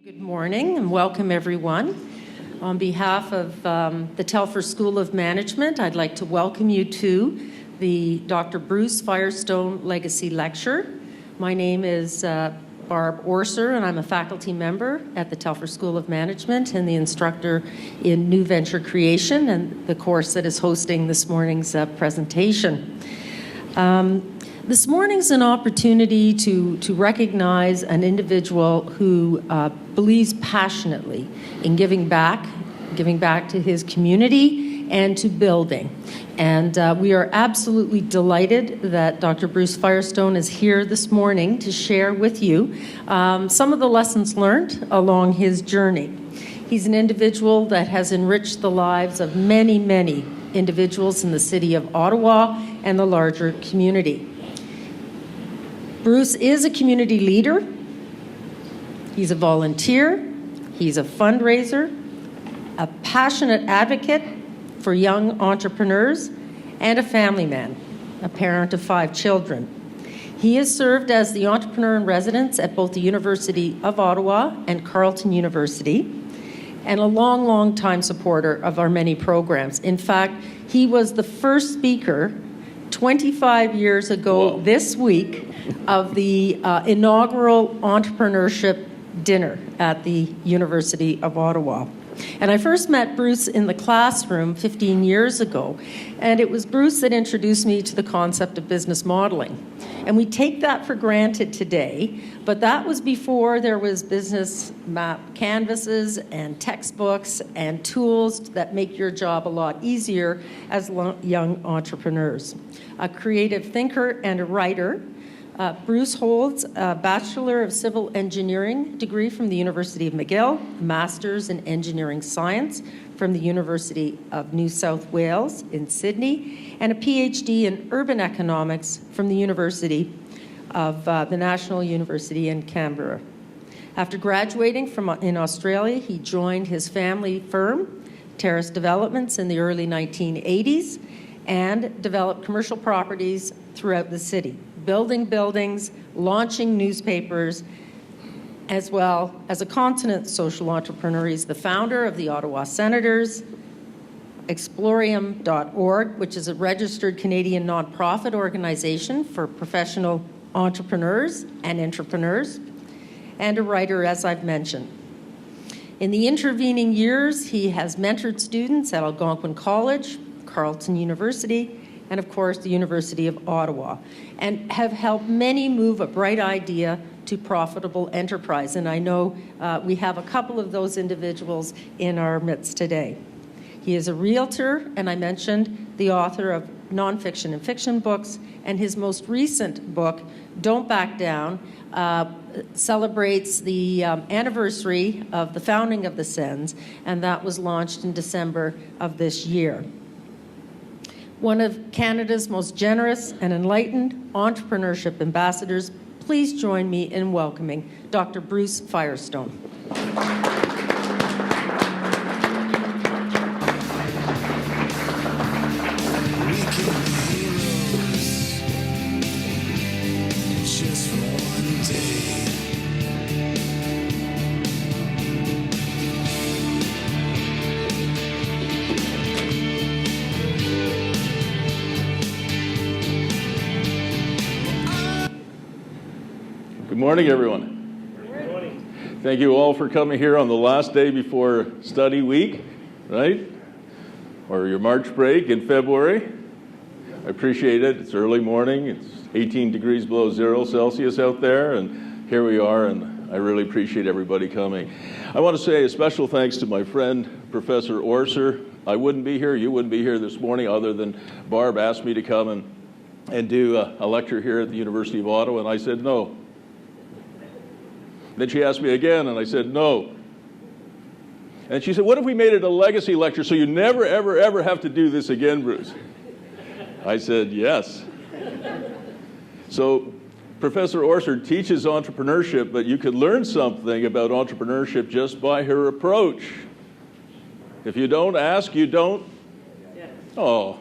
Good morning and welcome everyone. On behalf of the Telfer School of Management, I'd like to welcome you to the Dr. Bruce Firestone Legacy Lecture. My name is Barbara Orser and I'm a faculty member at the Telfer School of Management and the instructor in New Venture Creation and the course that is hosting this morning's presentation. This morning's an opportunity to recognize an individual who believes passionately in giving back to his community and to building. And we are absolutely delighted that Dr. Bruce Firestone is here this morning to share with you some of the lessons learned along his journey. He's an individual that has enriched the lives of many, many individuals in the city of Ottawa and the larger community. Bruce is a community leader, he's a volunteer, he's a fundraiser, a passionate advocate for young entrepreneurs, and a family man, a parent of 5 children. He has served as the entrepreneur in residence at both the University of Ottawa and Carleton University, and a long, long time supporter of our many programs. In fact, he was the first speaker 25 years ago this week of the inaugural entrepreneurship dinner at the University of Ottawa. And I first met Bruce in the classroom 15 years ago, and it was Bruce that introduced me to the concept of business modeling. And we take that for granted today, but that was before there was business map canvases and textbooks and tools that make your job a lot easier as young entrepreneurs. A creative thinker and a writer, Bruce holds a Bachelor of Civil Engineering degree from the University of McGill, a Master's in Engineering Science from the University of New South Wales in Sydney, and a PhD in Urban Economics from the University of the National University in Canberra. After graduating in Australia, he joined his family firm, Terrace Developments, in the early 1980s and developed commercial properties throughout the city, building buildings, launching newspapers, as well as a continent social entrepreneur. He's the founder of the Ottawa Senators, Explorium.org, which is a registered Canadian nonprofit organization for professional entrepreneurs and entrepreneurs, and a writer, as I've mentioned. In the intervening years, he has mentored students at Algonquin College, Carleton University, and of course the University of Ottawa, and have helped many move a bright idea to profitable enterprise. And I know we have a couple of those individuals in our midst today. He is a realtor, and I mentioned the author of nonfiction and fiction books, and his most recent book, Don't Back Down, celebrates the anniversary of the founding of the Sens, and that was launched in December of this year. One of Canada's most generous and enlightened entrepreneurship ambassadors, please join me in welcoming Dr. Bruce Firestone. Good morning, everyone. Good morning. Thank you all for coming here on the last day before study week, right? Or your March break in February. I appreciate it. It's early morning. It's 18 degrees below 0 Celsius out there, and here we are, and I really appreciate everybody coming. I want to say a special thanks to my friend, Professor Orser. I wouldn't be here, you wouldn't be here this morning, other than Barb asked me to come and do a lecture here at the University of Ottawa, and I said no. Then she asked me again, and I said no. And she said, what if we made it a legacy lecture so you never, ever, ever have to do this again, Bruce? I said yes. So Professor Orser teaches entrepreneurship, but you can learn something about entrepreneurship just by her approach. If you don't ask, you don't. Yes. Oh,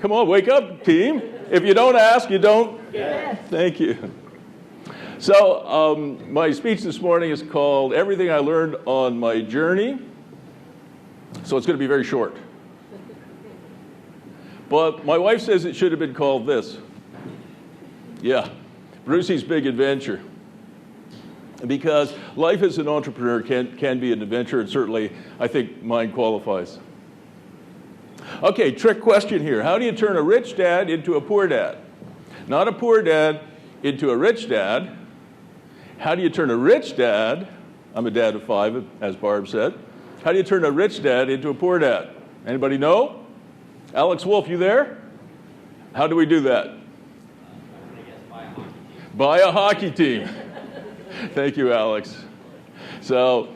come on, wake up, team. If you don't ask, you don't. Yes. Thank you. So my speech this morning is called Everything I Learned on My Journey. So it's going to be very short. But my wife says it should have been called this. Yeah, Brucie's Big Adventure. Because life as an entrepreneur can be an adventure, and certainly I think mine qualifies. Okay, trick question here. How do you turn a rich dad into a poor dad? Not a poor dad into a rich dad. How do you turn a rich dad, I'm a dad of 5, as Barb said. How do you turn a rich dad into a poor dad? Anybody know? Alex Wolf, you there? How do we do that? Buy a hockey team. Thank you, Alex. So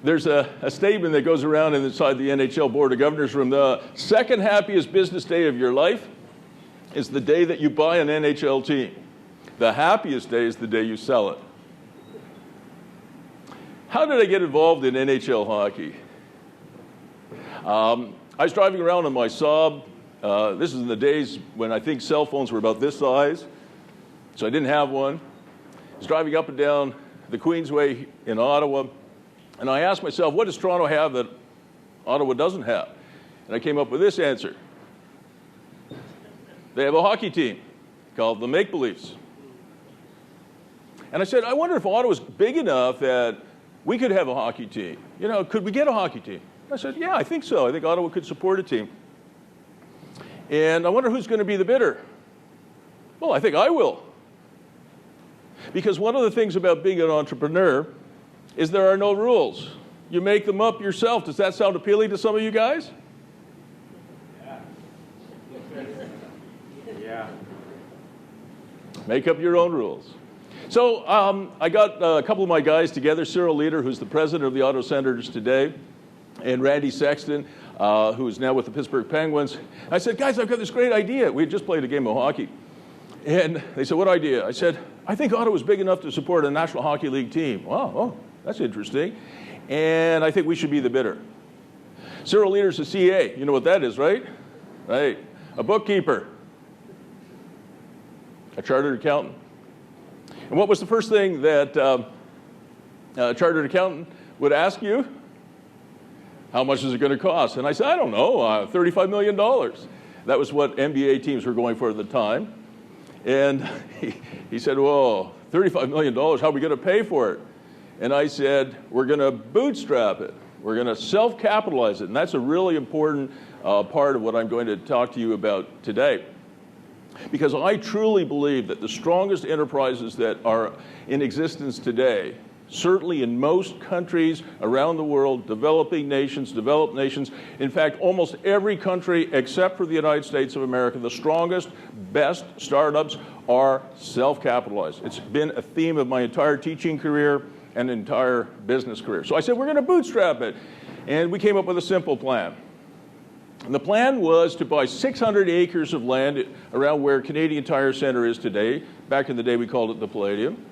there's a statement that goes around inside the NHL Board of Governors room. The second happiest business day of your life is the day that you buy an NHL team. The happiest day is the day you sell it. How did I get involved in NHL hockey? I was driving around in my Saab. This is in the days when I think cell phones were about this size, so I didn't have one. I was driving up and down the Queensway in Ottawa, and I asked myself, what does Toronto have that Ottawa doesn't have? And I came up with this answer. They have a hockey team called the Make-Believes. And I said, I wonder if Ottawa's big enough that we could have a hockey team. You know, could we get a hockey team? I said, yeah, I think so. I think Ottawa could support a team. And I wonder who's going to be the bidder. Well, I think I will. Because one of the things about being an entrepreneur is there are no rules. You make them up yourself. Does that sound appealing to some of you guys? Yeah. Make up your own rules. So I got a couple of my guys together, Cyril Leader, who's the president of the Ottawa Senators today, and Randy Sexton, who is now with the Pittsburgh Penguins. I said, guys, I've got this great idea. We had just played a game of hockey. And they said, what idea? I said, I think Ottawa's big enough to support a National Hockey League team. Wow, oh, that's interesting. And I think we should be the bidder. Cyril Leader's a CA. You know what that is, right? Right. A bookkeeper. A chartered accountant. And what was the first thing that a chartered accountant would ask you? How much is it going to cost? And I said, I don't know, $35 million. That was what NBA teams were going for at the time. And he said, whoa, $35 million, how are we going to pay for it? And I said, we're going to bootstrap it. We're going to self-capitalize it. And that's a really important part of what I'm going to talk to you about today. Because I truly believe that the strongest enterprises that are in existence today, certainly in most countries around the world, developing nations, developed nations, in fact, almost every country except for the United States of America, the strongest, best startups are self-capitalized. It's been a theme of my entire teaching career and entire business career. So I said, we're going to bootstrap it. And we came up with a simple plan. And the plan was to buy 600 acres of land around where Canadian Tire Centre is today. Back in the day, we called it the Palladium.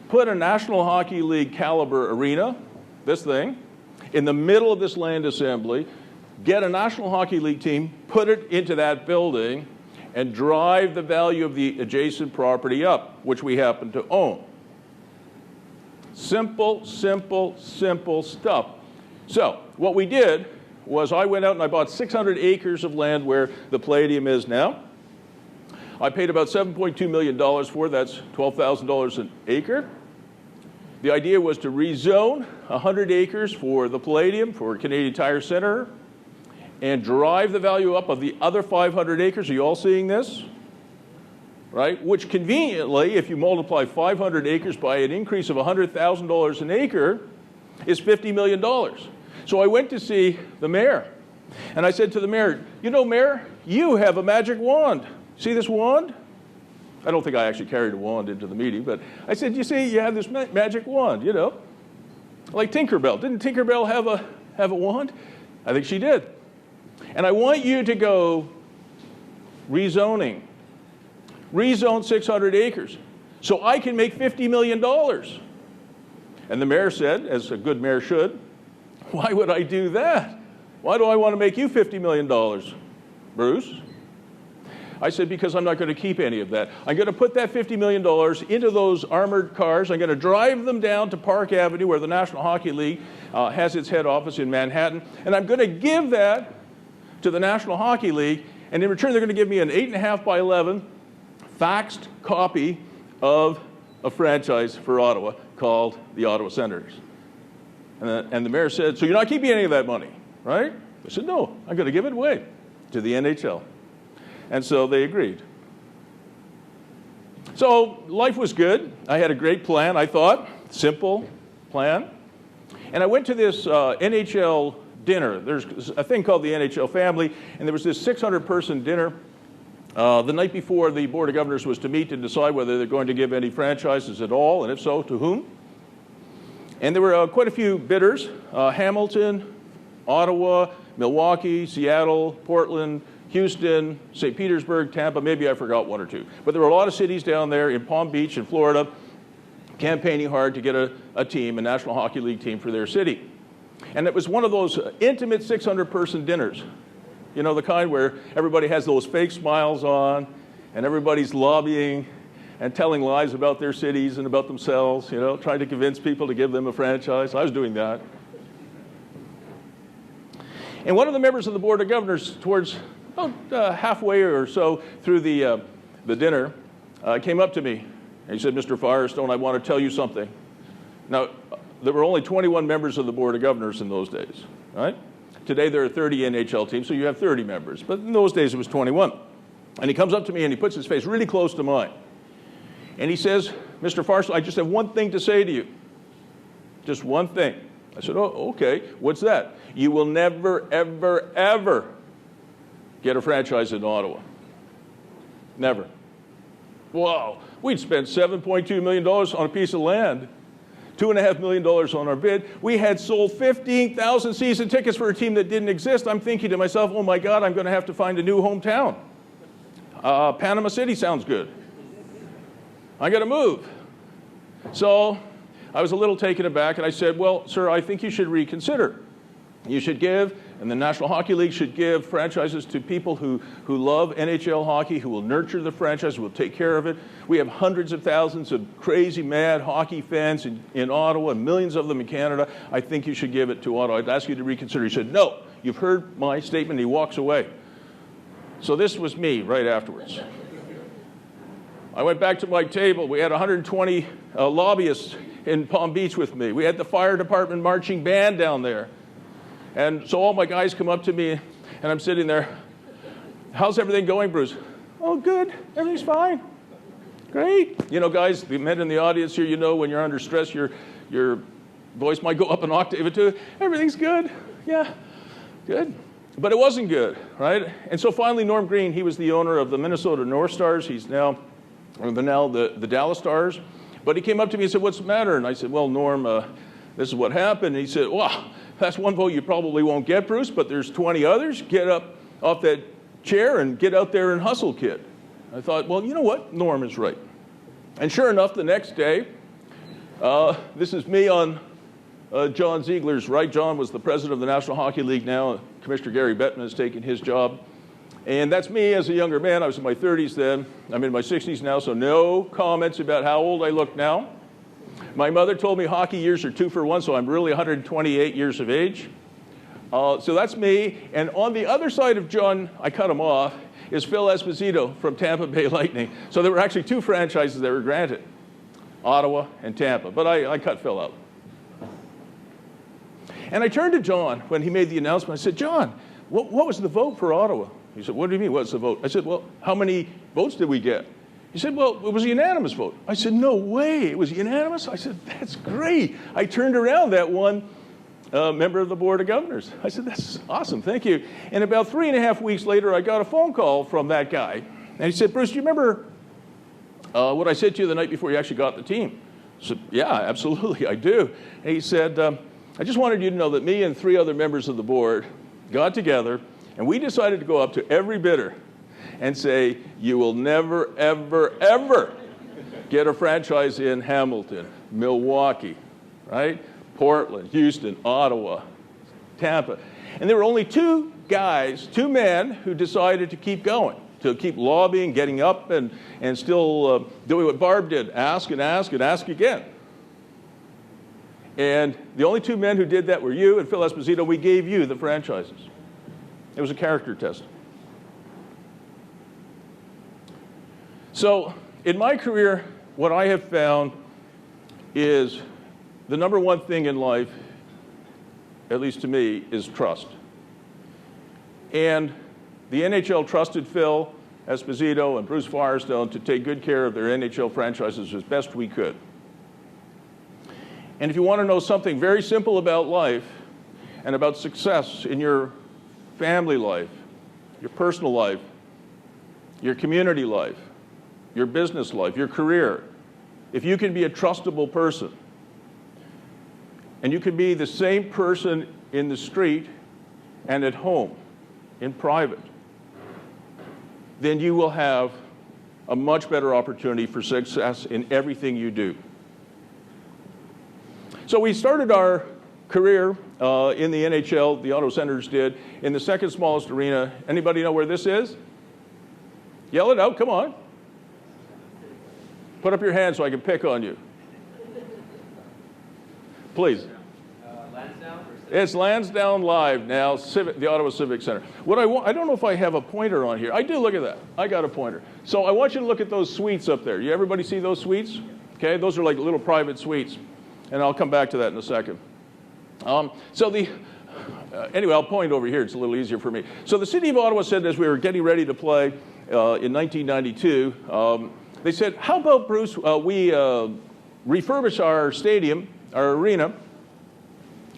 Put a National Hockey League caliber arena, this thing, in the middle of this land assembly, get a National Hockey League team, put it into that building, and drive the value of the adjacent property up, which we happen to own. Simple, simple, simple stuff. So what we did was I went out and I bought 600 acres of land where the Palladium is now. I paid about $7.2 million for it. That's $12,000 an acre. The idea was to rezone 100 acres for the Palladium, for Canadian Tire Centre, and drive the value up of the other 500 acres. Are you all seeing this? Right? Which conveniently, if you multiply 500 acres by an increase of $100,000 an acre, is $50 million. So I went to see the mayor, and I said to the mayor, you know, Mayor, you have a magic wand. See this wand? I don't think I actually carried a wand into the meeting, but I said, you see, you have this magic wand, you know, like Tinkerbell. Didn't Tinkerbell have a wand? I think she did. And I want you to go rezone 600 acres so I can make $50 million. And the mayor said, as a good mayor should, why would I do that? Why do I want to make you $50 million, Bruce? I said, because I'm not going to keep any of that. I'm going to put that $50 million into those armored cars. I'm going to drive them down to Park Avenue, where the National Hockey League has its head office in Manhattan, and I'm going to give that to the National Hockey League, and in return they're going to give me an 8.5 by 11 faxed copy of a franchise for Ottawa called the Ottawa Senators. And the mayor said, so you're not keeping any of that money, right? I said, no, I'm going to give it away to the NHL. And so they agreed. So life was good. I had a great plan, I thought, simple plan. And I went to this NHL dinner. There's a thing called the NHL family, and there was this 600-person dinner the night before the Board of Governors was to meet to decide whether they're going to give any franchises at all, and if so, to whom. And there were quite a few bidders: Hamilton, Ottawa, Milwaukee, Seattle, Portland, Houston, St. Petersburg, Tampa. Maybe I forgot one or two. But there were a lot of cities down there in Palm Beach in Florida campaigning hard to get a team, a National Hockey League team for their city. And it was one of those intimate 600-person dinners. You know, the kind where everybody has those fake smiles on and everybody's lobbying and telling lies about their cities and about themselves, you know, trying to convince people to give them a franchise. I was doing that. And one of the members of the Board of Governors, towards about halfway or so through the dinner, came up to me and he said, Mr. Firestone, I want to tell you something. Now, there were only 21 members of the Board of Governors in those days, right? Today there are 30 NHL teams, so you have 30 members. But in those days it was 21. And he comes up to me and he puts his face really close to mine. And he says, Mr. Firestone, I just have one thing to say to you. Just one thing. I said, oh, okay. What's that? You will never, ever, ever get a franchise in Ottawa. Never. Wow. We'd spent $7.2 million on a piece of land. $2.5 million on our bid. We had sold 15,000 season tickets for a team that didn't exist. I'm thinking to myself, oh my God, I'm going to have to find a new hometown. Panama City sounds good. I got to move. So I was a little taken aback, and I said, well, sir, I think you should reconsider. You should give, and the National Hockey League should give franchises to people who love NHL hockey, who will nurture the franchise, who will take care of it. We have hundreds of thousands of crazy, mad hockey fans in Ottawa, and millions of them in Canada. I think you should give it to Ottawa. I'd ask you to reconsider. He said, no, you've heard my statement. He walks away. So this was me right afterwards. I went back to my table. We had 120 lobbyists in Palm Beach with me. We had the fire department marching band down there. And so all my guys come up to me, and I'm sitting there. How's everything going, Bruce? Oh, good. Everything's fine. Great. You know, guys, the men in the audience here, you know when you're under stress, your voice might go up an octave or two. Everything's good. Yeah, good. But it wasn't good, right? And so finally, Norm Green, he was the owner of the Minnesota North Stars. He's now the Dallas Stars. But he came up to me and said, what's the matter? And I said, well, Norm, this is what happened. And he said, wow, that's one vote you probably won't get, Bruce, but there's 20 others. Get up off that chair and get out there and hustle, kid. I thought, well, you know what? Norm is right. And sure enough, the next day, this is me on John Ziegler's right. John was the president of the National Hockey League now. Commissioner Gary Bettman has taken his job. And that's me as a younger man. I was in my 30s then. I'm in my 60s now, so no comments about how old I look now. My mother told me hockey years are 2 for 1, so I'm really 128 years of age. So that's me. And on the other side of John, I cut him off, is Phil Esposito from Tampa Bay Lightning. So there were actually 2 franchises that were granted, Ottawa and Tampa. But I cut Phil out. And I turned to John when he made the announcement. I said, John, what was the vote for Ottawa? He said, what do you mean, what's the vote? I said, well, how many votes did we get? He said, well, it was a unanimous vote. I said, no way, it was unanimous? I said, that's great. I turned around that one member of the Board of Governors. I said, that's awesome, thank you. And about 3.5 weeks later, I got a phone call from that guy. And he said, Bruce, do you remember what I said to you the night before you actually got the team? I said, yeah, absolutely, I do. And he said, I just wanted you to know that me and 3 other members of the board got together, and we decided to go up to every bidder and say, you will never, ever, ever get a franchise in Hamilton, Milwaukee, right? Portland, Houston, Ottawa, Tampa. And there were only 2 guys, 2 men who decided to keep going. to keep lobbying, getting up, and still doing what Barb did, ask and ask and ask again. And the only two men who did that were you and Phil Esposito. We gave you the franchises. It was a character test. So in my career, what I have found is the number one thing in life, at least to me, is trust. And the NHL trusted Phil Esposito and Bruce Firestone to take good care of their NHL franchises as best we could. And if you want to know something very simple about life and about success in your family life, your personal life, your community life, your business life, your career, if you can be a trustable person, and you can be the same person in the street and at home, in private, then you will have a much better opportunity for success in everything you do. So we started our career in the NHL, the Ottawa Senators did, in the second smallest arena. Anybody know where this is? Yell it out, come on. Put up your hand so I can pick on you. Please. Lansdowne? It's Lansdowne Live now, the Ottawa Civic Center. What I don't know if I have a pointer on here. I do, look at that. I got a pointer. So I want you to look at those suites up there. You everybody see those suites? Okay, those are like little private suites. And I'll come back to that in a second. Anyway, I'll point over here. It's a little easier for me. So the city of Ottawa said as we were getting ready to play in 1992, they said, how about, Bruce, we refurbish our stadium, our arena,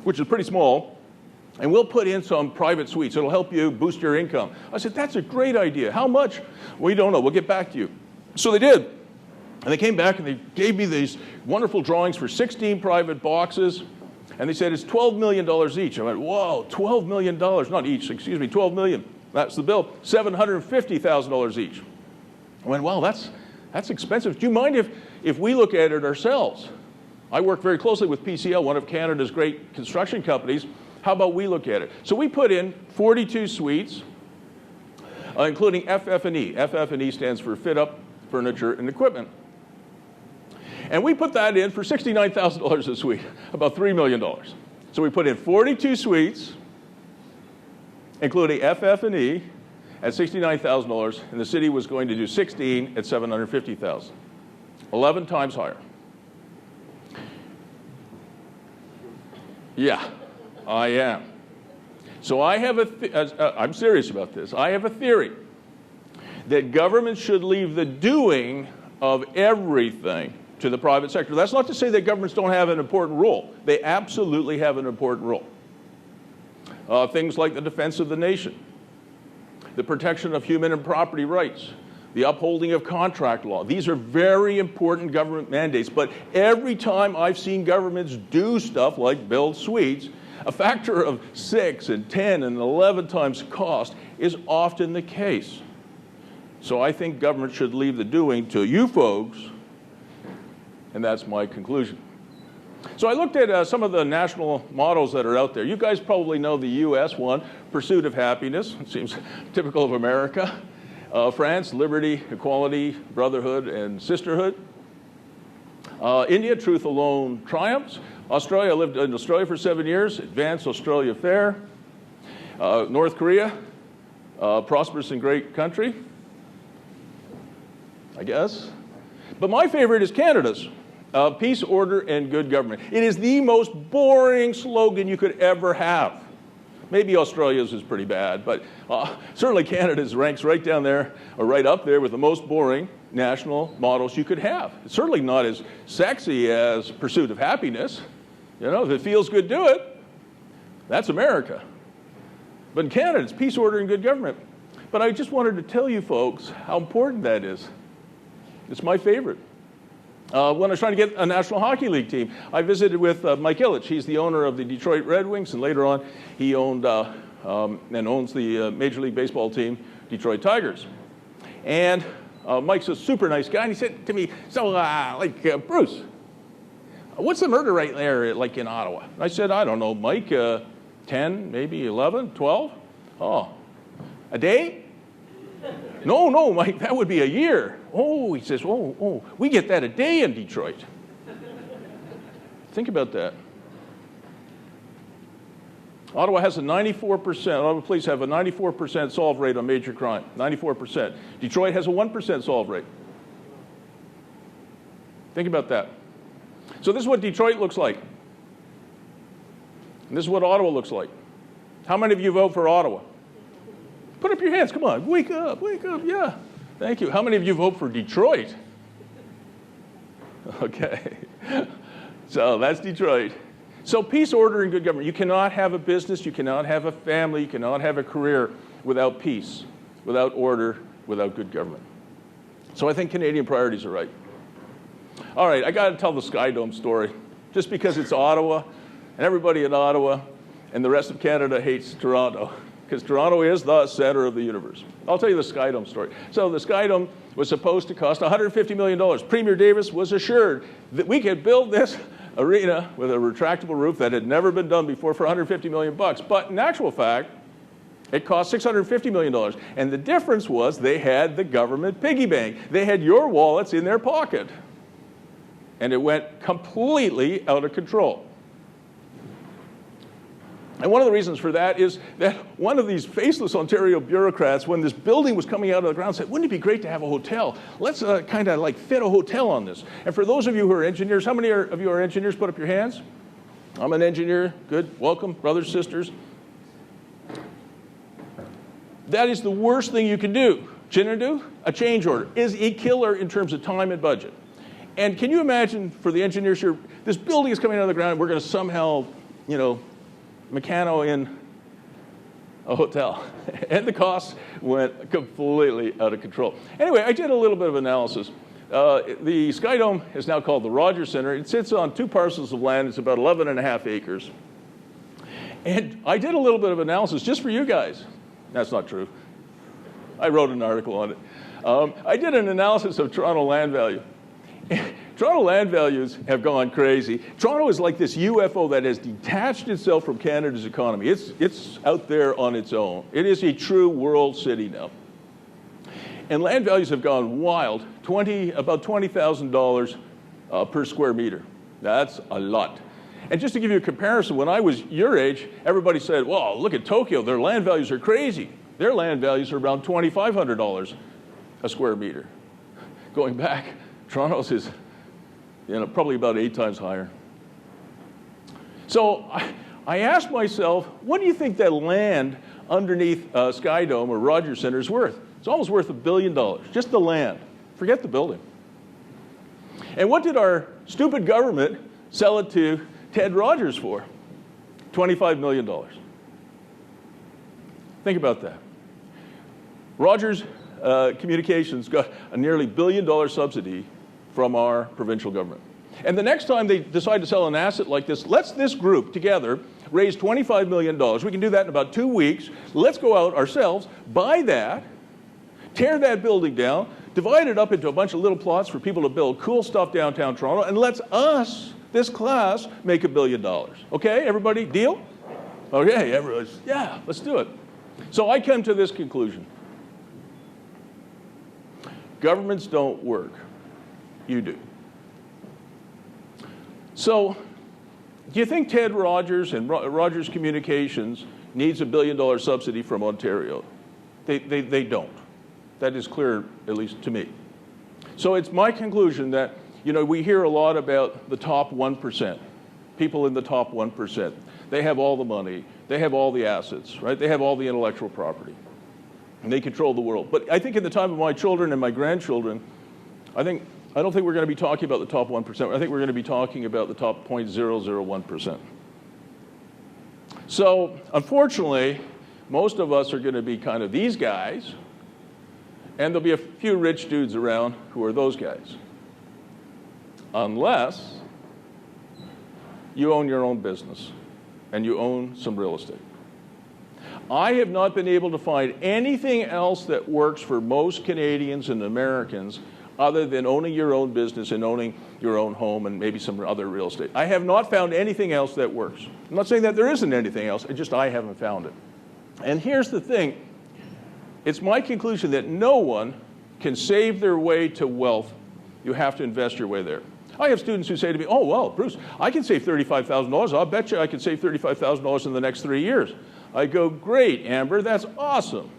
which is pretty small, and we'll put in some private suites. It'll help you boost your income. I said, that's a great idea. How much? We don't know. We'll get back to you. So they did. And they came back and they gave me these wonderful drawings for 16 private boxes. And they said, it's $12 million each. I went, whoa, $12 million, not each, excuse me, $12 million. That's the bill, $750,000 each. I went, wow, that's expensive. Do you mind if we look at it ourselves? I work very closely with PCL, one of Canada's great construction companies. How about we look at it? So we put in 42 suites, including FF&E. FF&E stands for Fit Up, Furniture, and Equipment. And we put that in for $69,000 a suite, about $3 million. So we put in 42 suites, including FF&E, at $69,000, and the city was going to do 16 at $750,000, 11 times higher. Yeah, I am. So I have I'm serious about this. I have a theory that government should leave the doing of everything to the private sector. That's not to say that governments don't have an important role. They absolutely have an important role. Things like the defense of the nation, the protection of human and property rights, the upholding of contract law. These are very important government mandates, but every time I've seen governments do stuff like build suites, a factor of 6 and 10 and 11 times cost is often the case. So I think government should leave the doing to you folks, and that's my conclusion. So I looked at some of the national models that are out there. You guys probably know the US one, Pursuit of Happiness. It seems typical of America. France, Liberty, Equality, Brotherhood, and Sisterhood. India, Truth Alone Triumphs. Australia, I lived in Australia for 7 years, Advanced Australia Fair. North Korea, prosperous and great country, I guess. But my favorite is Canada's. Peace, order, and good government. It is the most boring slogan you could ever have. Maybe Australia's is pretty bad, but certainly Canada's ranks right down there, or right up there with the most boring national models you could have. It's certainly not as sexy as Pursuit of Happiness. You know, if it feels good, do it. That's America. But in Canada, it's peace, order, and good government. But I just wanted to tell you folks how important that is. It's my favorite. When I was trying to get a National Hockey League team, I visited with Mike Ilitch. He's the owner of the Detroit Red Wings, and later on, he owned and owns the Major League Baseball team, Detroit Tigers. And Mike's a super nice guy, and he said to me, so, Bruce, what's the murder rate there, like in Ottawa? And I said, I don't know, Mike, 10, maybe 11, 12? Oh, a day? No, Mike, that would be a year. Oh, he says, we get that a day in Detroit. Think about that. Ottawa has a 94%, Ottawa police have a 94% solve rate on major crime, 94%. Detroit has a 1% solve rate. Think about that. So this is what Detroit looks like. And this is what Ottawa looks like. How many of you vote for Ottawa? Put up your hands, come on, wake up, yeah. Thank you. How many of you vote for Detroit? Okay, so that's Detroit. So peace, order, and good government. You cannot have a business, you cannot have a family, you cannot have a career without peace, without order, without good government. So I think Canadian priorities are right. All right, I got to tell the Sky Dome story, just because it's Ottawa, and everybody in Ottawa and the rest of Canada hates Toronto, because Toronto is the center of the universe. I'll tell you the Sky Dome story. So the Sky Dome was supposed to cost $150 million. Premier Davis was assured that we could build this arena with a retractable roof that had never been done before for $150 million. But in actual fact, it cost $650 million. And the difference was they had the government piggy bank. They had your wallets in their pocket. And it went completely out of control. And one of the reasons for that is that one of these faceless Ontario bureaucrats, when this building was coming out of the ground, said, wouldn't it be great to have a hotel? Let's kind of like fit a hotel on this. And for those of you who are engineers, how many of you are engineers? Put up your hands. I'm an engineer. Good. Welcome, brothers, sisters. That is the worst thing you can do. A change order is a killer in terms of time and budget. And can you imagine for the engineers here, this building is coming out of the ground, and we're going to somehow, mechano in a hotel. And the costs went completely out of control. Anyway, I did a little bit of analysis. The Sky Dome is now called the Rogers Centre. It sits on 2 parcels of land. It's about 11.5 acres. And I did a little bit of analysis just for you guys. That's not true. I wrote an article on it. I did an analysis of Toronto land value. Toronto land values have gone crazy. Toronto is like this UFO that has detached itself from Canada's economy. It's out there on its own. It is a true world city now. And land values have gone wild, about $20,000 per square meter. That's a lot. And just to give you a comparison, when I was your age, everybody said, well, look at Tokyo, their land values are crazy. Their land values are around $2,500 a square meter. Going back, Toronto's is probably about 8 times higher. So I asked myself, what do you think that land underneath Sky Dome or Rogers Centre is worth? It's almost worth $1 billion, just the land. Forget the building. And what did our stupid government sell it to Ted Rogers for? $25 million. Think about that. Rogers Communications got a nearly $1 billion subsidy from our provincial government. And the next time they decide to sell an asset like this, let's this group together raise $25 million. We can do that in about 2 weeks. Let's go out ourselves, buy that, tear that building down, divide it up into a bunch of little plots for people to build cool stuff downtown Toronto, and let's us, this class, make $1 billion. Okay, everybody, deal? Okay, everybody's, yeah, let's do it. So I come to this conclusion. Governments don't work. You do. So, do you think Ted Rogers and Rogers Communications needs $1 billion subsidy from Ontario? They don't. That is clear, at least to me. So it's my conclusion that, we hear a lot about the top 1%, people in the top 1%. They have all the money. They have all the assets, right? They have all the intellectual property. And they control the world. But I think in the time of my children and my grandchildren, I don't think we're going to be talking about the top 1%. I think we're going to be talking about the top 0.001%. So, unfortunately, most of us are going to be kind of these guys, and there'll be a few rich dudes around who are those guys. Unless you own your own business and you own some real estate. I have not been able to find anything else that works for most Canadians and Americans other than owning your own business and owning your own home and maybe some other real estate. I have not found anything else that works. I'm not saying that there isn't anything else, I haven't found it. And here's the thing. It's my conclusion that no one can save their way to wealth. You have to invest your way there. I have students who say to me, oh, well, Bruce, I can save $35,000. I'll bet you I can save $35,000 in the next 3 years. I go, great, Amber, that's awesome.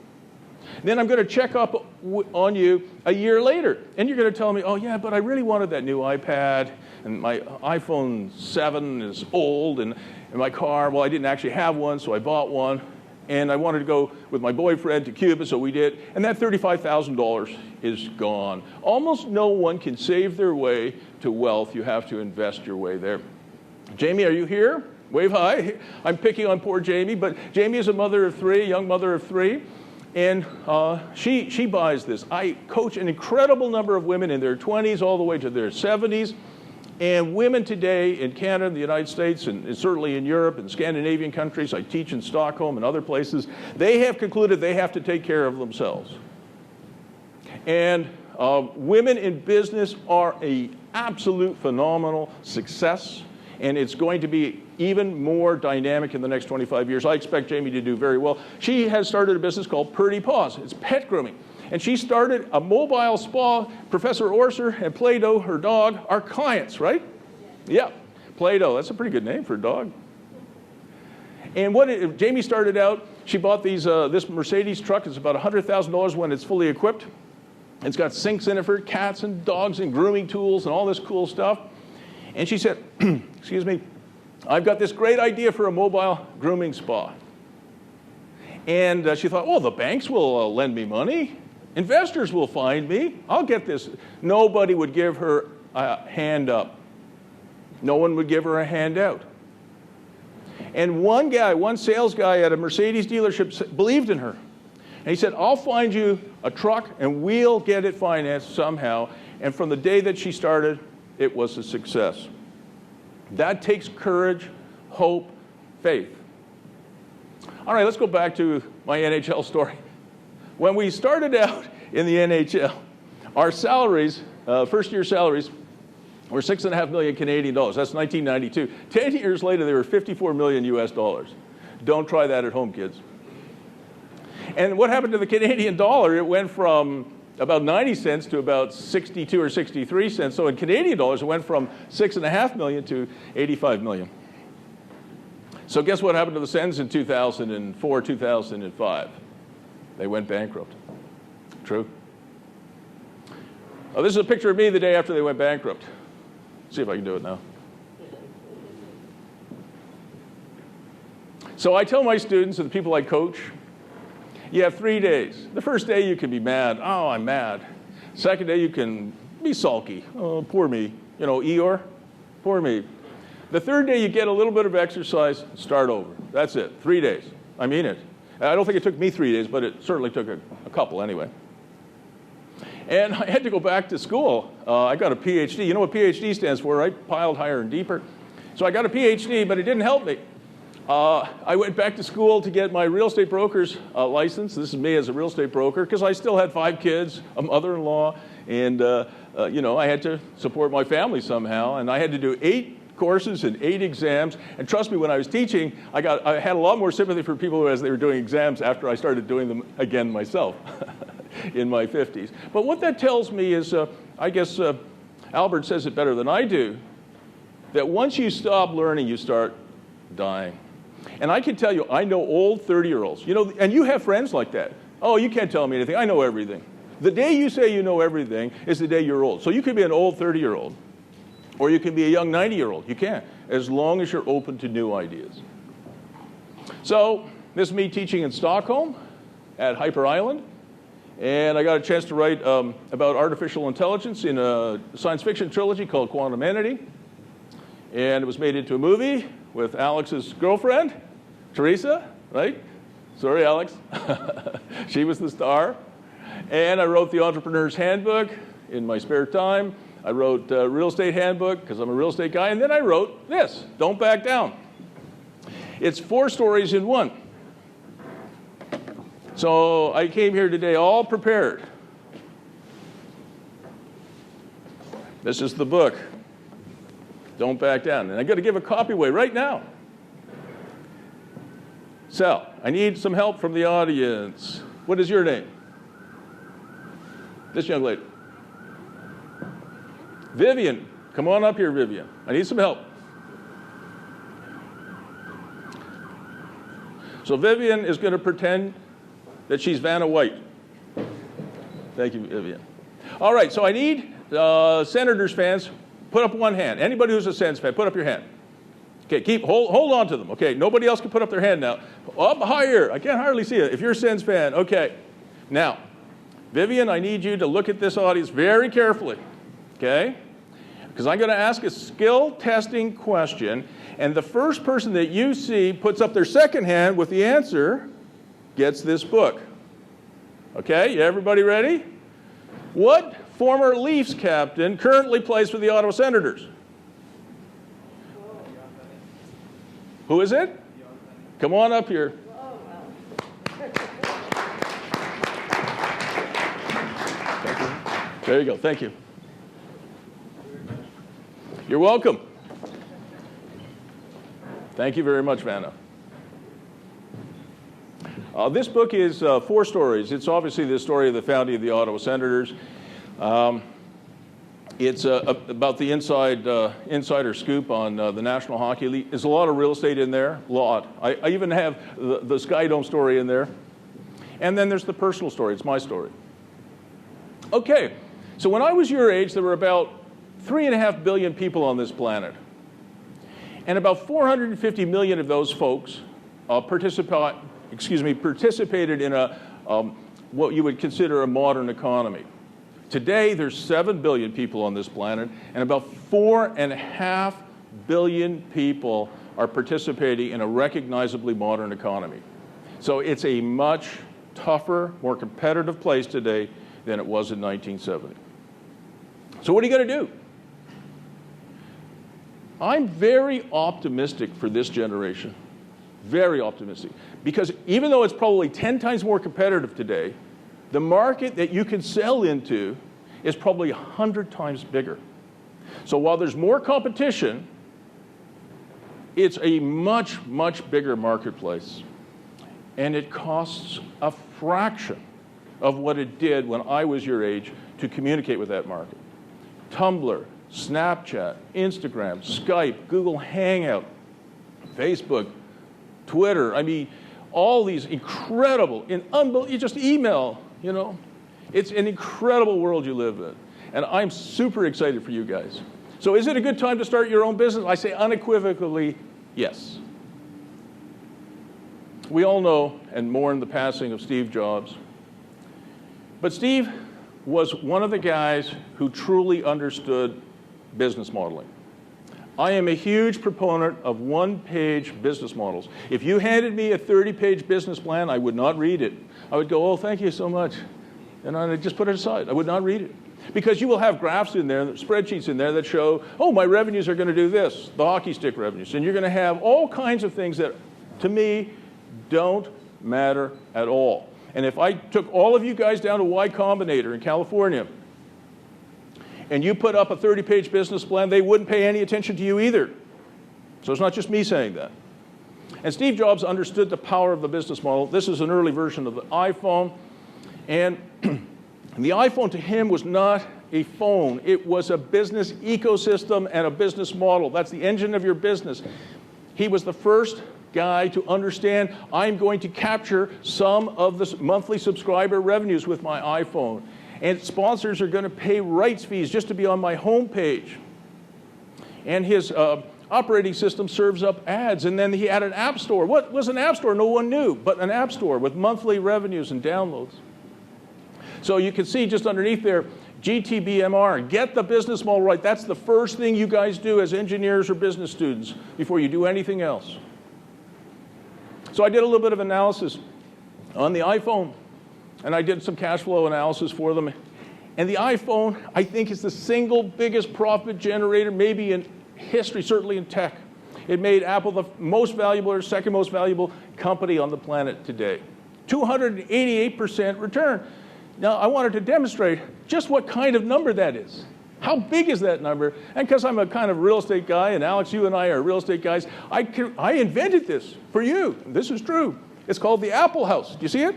Then I'm going to check up on you a year later, and you're going to tell me, oh, yeah, but I really wanted that new iPad, and my iPhone 7 is old, and my car, well, I didn't actually have one, so I bought one, and I wanted to go with my boyfriend to Cuba, so we did, and that $35,000 is gone. Almost no one can save their way to wealth. You have to invest your way there. Jamie, are you here? Wave hi. I'm picking on poor Jamie, but Jamie is a mother of three, young mother of three, and she buys this. I coach an incredible number of women in their 20s all the way to their 70s, and women today in Canada, the United States, and certainly in Europe and Scandinavian countries, I teach in Stockholm and other places, they have concluded they have to take care of themselves. And women in business are an absolute phenomenal success, and it's going to be even more dynamic in the next 25 years. I expect Jamie to do very well. She has started a business called Purdy Paws. It's pet grooming. And she started a mobile spa. Professor Orser and Play-Doh, her dog, are clients, right? Yeah, Play-Doh. That's a pretty good name for a dog. And Jamie started out, she bought this Mercedes truck. It's about $100,000 when it's fully equipped. It's got sinks in it for cats and dogs and grooming tools and all this cool stuff. And she said, excuse me, I've got this great idea for a mobile grooming spa. And she thought, well, the banks will lend me money. Investors will find me. I'll get this. Nobody would give her a hand up. No one would give her a handout. And one sales guy at a Mercedes dealership believed in her. And he said, I'll find you a truck and we'll get it financed somehow. And from the day that she started, it was a success. That takes courage, hope, faith. All right, let's go back to my NHL story. When we started out in the NHL, our salaries, first-year salaries, were $6.5 million Canadian dollars. That's 1992. 10 years later, they were $54 million US dollars. Don't try that at home, kids. And what happened to the Canadian dollar? It went from about 90 cents to about 62 or 63 cents. So in Canadian dollars, it went from $6.5 million to $85 million. So guess what happened to the Sens in 2004, 2005? They went bankrupt. True. Oh, this is a picture of me the day after they went bankrupt. Let's see if I can do it now. So I tell my students and the people I coach, you have 3 days. The first day you can be mad. Oh, I'm mad. Second day you can be sulky. Oh, poor me. You know, Eeyore? Poor me. The third day you get a little bit of exercise, start over. That's it. 3 days. I mean it. I don't think it took me 3 days, but it certainly took a couple anyway. And I had to go back to school. I got a PhD. You know what PhD stands for, right? Piled higher and deeper. So I got a PhD, but it didn't help me. I went back to school to get my real estate broker's license. This is me as a real estate broker, because I still had 5 kids, a mother-in-law, and I had to support my family somehow. And I had to do 8 courses and 8 exams. And trust me, when I was teaching, I had a lot more sympathy for people as they were doing exams after I started doing them again myself in my 50s. But what that tells me is, I guess Albert says it better than I do, that once you stop learning, you start dying. And I can tell you, I know old 30-year-olds, and you have friends like that. Oh, you can't tell me anything. I know everything. The day you say you know everything is the day you're old. So you could be an old 30-year-old, or you can be a young 90-year-old. You can, as long as you're open to new ideas. So this is me teaching in Stockholm at Hyper Island. And I got a chance to write about artificial intelligence in a science fiction trilogy called Quantum Entity. And it was made into a movie with Alex's girlfriend, Teresa, right? Sorry, Alex. She was the star. And I wrote the Entrepreneur's Handbook in my spare time. I wrote a real estate handbook because I'm a real estate guy. And then I wrote this, Don't Back Down. It's 4 stories in one. So I came here today all prepared. This is the book, Don't Back Down. And I got to give a copy away right now. So I need some help from the audience. What is your name? This young lady. Vivian. Come on up here, Vivian. I need some help. So Vivian is going to pretend that she's Vanna White. Thank you, Vivian. All right, so I need Senators fans. Put up one hand. Anybody who's a Sens fan, put up your hand. Okay, hold on to them. Okay, nobody else can put up their hand now. Up higher. I can hardly see it. If you're a Sens fan, okay. Now, Vivian, I need you to look at this audience very carefully, okay? Because I'm going to ask a skill testing question, and the first person that you see puts up their second hand with the answer gets this book. Okay, everybody ready? What former Leafs captain currently plays for the Ottawa Senators? Who is it? Come on up here. There you go. Thank you. You're welcome. Thank you very much, Vanna. This book is 4 stories. It's obviously the story of the founding of the Ottawa Senators. It's about the insider scoop on the National Hockey League. There's a lot of real estate in there, a lot. I even have the Sky Dome story in there. And then there's the personal story. It's my story. Okay, so when I was your age, there were about 3.5 billion people on this planet. And about 450 million of those folks participated in what you would consider a modern economy. Today, there's 7 billion people on this planet, and about 4.5 billion people are participating in a recognizably modern economy. So it's a much tougher, more competitive place today than it was in 1970. So what are you going to do? I'm very optimistic for this generation, very optimistic, because even though it's probably 10 times more competitive today, the market that you can sell into is probably 100 times bigger. So while there's more competition, it's a much, much bigger marketplace. And it costs a fraction of what it did when I was your age to communicate with that market. Tumblr, Snapchat, Instagram, Skype, Google Hangout, Facebook, Twitter. I mean, all these incredible, you just email, you know. It's an incredible world you live in. And I'm super excited for you guys. So is it a good time to start your own business? I say unequivocally, yes. We all know and mourn the passing of Steve Jobs. But Steve was one of the guys who truly understood business modeling. I am a huge proponent of one-page business models. If you handed me a 30-page business plan, I would not read it. I would go, oh, thank you so much. And I'd just put it aside. I would not read it. Because you will have graphs in there, spreadsheets in there that show, oh, my revenues are going to do this, the hockey stick revenues. And you're going to have all kinds of things that, to me, don't matter at all. And if I took all of you guys down to Y Combinator in California, and you put up a 30-page business plan, they wouldn't pay any attention to you either. So it's not just me saying that. And Steve Jobs understood the power of the business model. This is an early version of the iPhone. And the iPhone to him was not a phone. It was a business ecosystem and a business model. That's the engine of your business. He was the first guy to understand, I'm going to capture some of the monthly subscriber revenues with my iPhone. And sponsors are going to pay rights fees just to be on my homepage. And his operating system serves up ads. And then he had an app store. What was an app store? No one knew, but an app store with monthly revenues and downloads. So you can see just underneath there, GTBMR, get the business model right. That's the first thing you guys do as engineers or business students before you do anything else. So I did a little bit of analysis on the iPhone, and I did some cash flow analysis for them. And the iPhone, I think, is the single biggest profit generator, maybe in history, certainly in tech. It made Apple the most valuable or second most valuable company on the planet today. 288% return. Now, I wanted to demonstrate just what kind of number that is. How big is that number? And because I'm a kind of real estate guy, and Alex, you and I are real estate guys, I invented this for you. This is true. It's called the Apple House. Do you see it?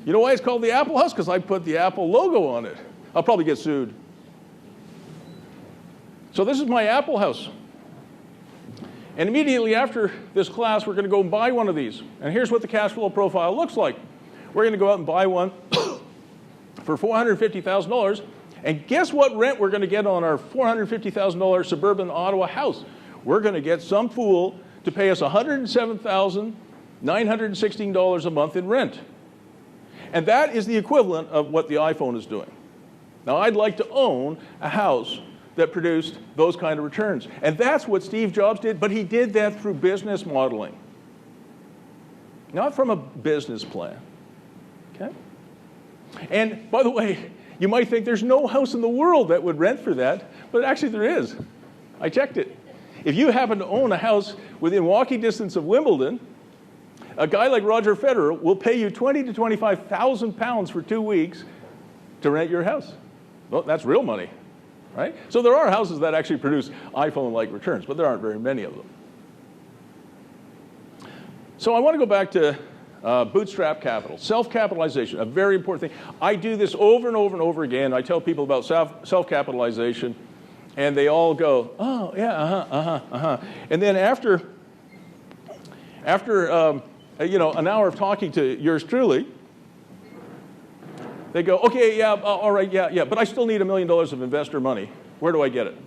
You know why it's called the Apple House? Because I put the Apple logo on it. I'll probably get sued. So this is my Apple House. And immediately after this class, we're going to go and buy one of these. And here's what the cash flow profile looks like. We're going to go out and buy one for $450,000. And guess what rent we're going to get on our $450,000 suburban Ottawa house? We're going to get some fool to pay us $107,916 a month in rent. And that is the equivalent of what the iPhone is doing. Now, I'd like to own a house that produced those kind of returns. And that's what Steve Jobs did, but he did that through business modeling, not from a business plan. Okay? And by the way, you might think there's no house in the world that would rent for that, but actually there is. I checked it. If you happen to own a house within walking distance of Wimbledon, a guy like Roger Federer will pay you $20,000 to $25,000 for 2 weeks to rent your house. Well, that's real money, right? So there are houses that actually produce iPhone-like returns, but there aren't very many of them. So I want to go back to bootstrap capital, self-capitalization, a very important thing. I do this over and over and over again. I tell people about self-capitalization, and they all go, oh, yeah, And then after an hour of talking to yours truly, they go, okay, yeah, all right, yeah, but I still need $1 million of investor money. Where do I get it?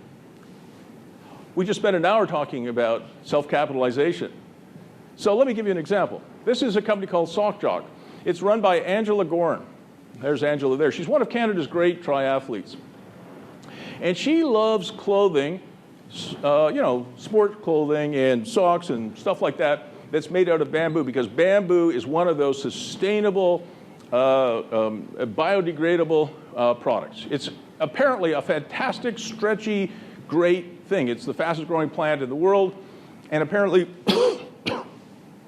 We just spent an hour talking about self-capitalization. So let me give you an example. This is a company called Sock Jock. It's run by Angela Gorin. There's Angela there. She's one of Canada's great triathletes. And she loves clothing, sport clothing and socks and stuff like that that's made out of bamboo, because bamboo is one of those sustainable, biodegradable products. It's apparently a fantastic, stretchy, great thing. It's the fastest growing plant in the world, and apparently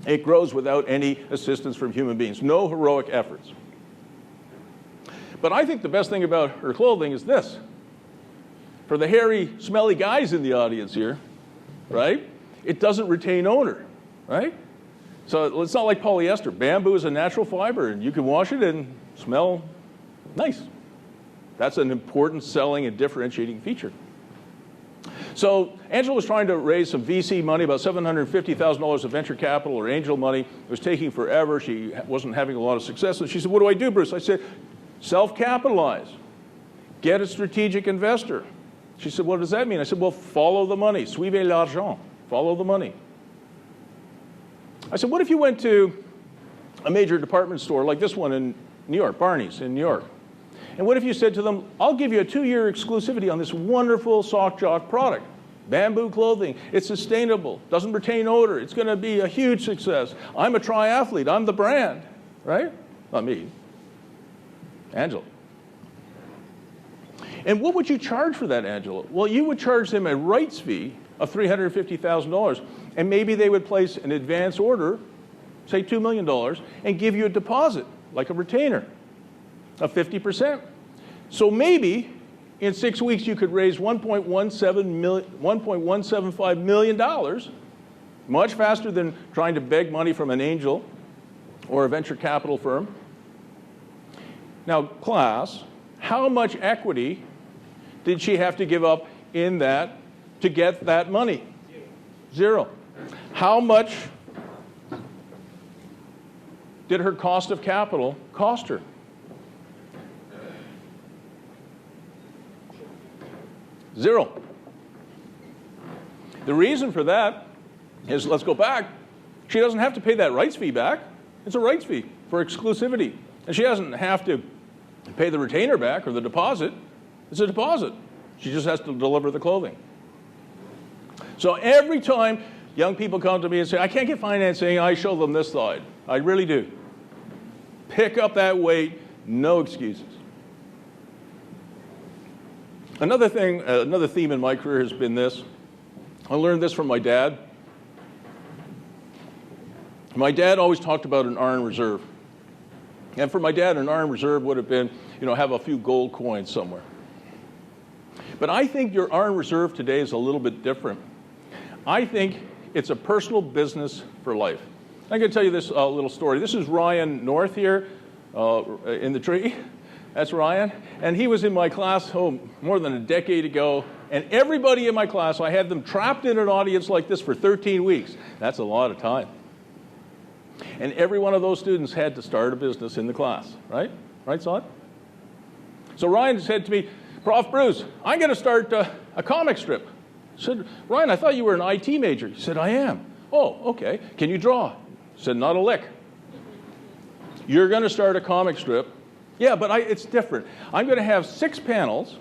it grows without any assistance from human beings. No heroic efforts. But I think the best thing about her clothing is this. For the hairy, smelly guys in the audience here, right? It doesn't retain odor, right? So it's not like polyester. Bamboo is a natural fiber, and you can wash it and smell nice. That's an important selling and differentiating feature. So Angela was trying to raise some VC money, about $750,000 of venture capital or angel money. It was taking forever. She wasn't having a lot of success. And she said, what do I do, Bruce? I said, self-capitalize. Get a strategic investor. She said, what does that mean? I said, well, follow the money. Suivez l'argent. Follow the money. I said, what if you went to a major department store like this one in New York, Barney's in New York? And what if you said to them, I'll give you a 2-year exclusivity on this wonderful Sock Jock product. Bamboo clothing. It's sustainable. Doesn't retain odor. It's going to be a huge success. I'm a triathlete. I'm the brand. Right? Not me. Angela. And what would you charge for that, Angela? Well, you would charge them a rights fee of $350,000. And maybe they would place an advance order, say $2 million, and give you a deposit, like a retainer, of 50%. So maybe in 6 weeks you could raise $1.175 million, much faster than trying to beg money from an angel or a venture capital firm. Now, class, how much equity did she have to give up in that to get that money? Zero. How much did her cost of capital cost her? Zero. The reason for that is, let's go back, she doesn't have to pay that rights fee back. It's a rights fee for exclusivity. And she doesn't have to pay the retainer back or the deposit. It's a deposit. She just has to deliver the clothing. So every time young people come to me and say, I can't get financing, I show them this slide. I really do. Pick up that weight, no excuses. Another thing, another theme in my career has been this. I learned this from my dad. My dad always talked about an iron reserve. And for my dad, an iron reserve would have been, have a few gold coins somewhere. But I think your iron reserve today is a little bit different. I think it's a personal business for life. I'm going to tell you this little story. This is Ryan North here. in the tree. That's Ryan. And he was in my class, more than a decade ago. And everybody in my class, I had them trapped in an audience like this for 13 weeks. That's a lot of time. And every one of those students had to start a business in the class, right? Right, son? So Ryan said to me, Prof Bruce, I'm going to start a comic strip. I said, Ryan, I thought you were an IT major. He said, I am. Oh, okay. Can you draw? I said, not a lick. You're going to start a comic strip. Yeah, but it's different. I'm going to have 6 panels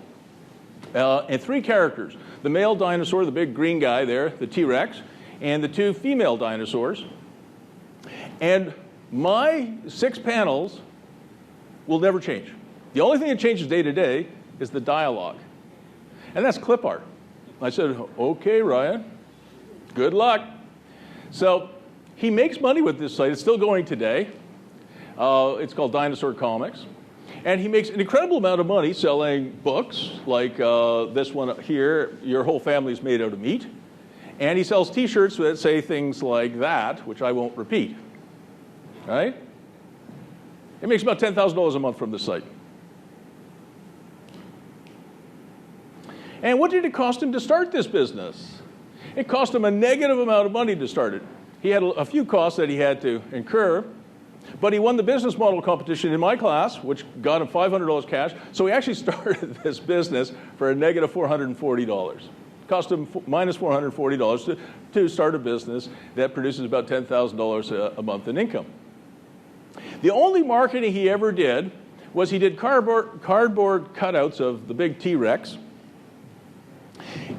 and 3 characters. The male dinosaur, the big green guy there, the T-Rex, and the 2 female dinosaurs. And my 6 panels will never change. The only thing that changes day to day is the dialogue. And that's clip art. I said, okay, Ryan, good luck. So he makes money with this site. It's still going today. It's called Dinosaur Comics. And he makes an incredible amount of money selling books like this one here, Your Whole Family's Made Out of Meat. And he sells T-shirts that say things like that, which I won't repeat. Right? He makes about $10,000 a month from this site. And what did it cost him to start this business? It cost him a negative amount of money to start it. He had a few costs that he had to incur, but he won the business model competition in my class, which got him $500 cash. So he actually started this business for a negative $440. Cost him minus $440 to start a business that produces about $10,000 a month in income. The only marketing he ever did was he did cardboard cutouts of the big T-Rex.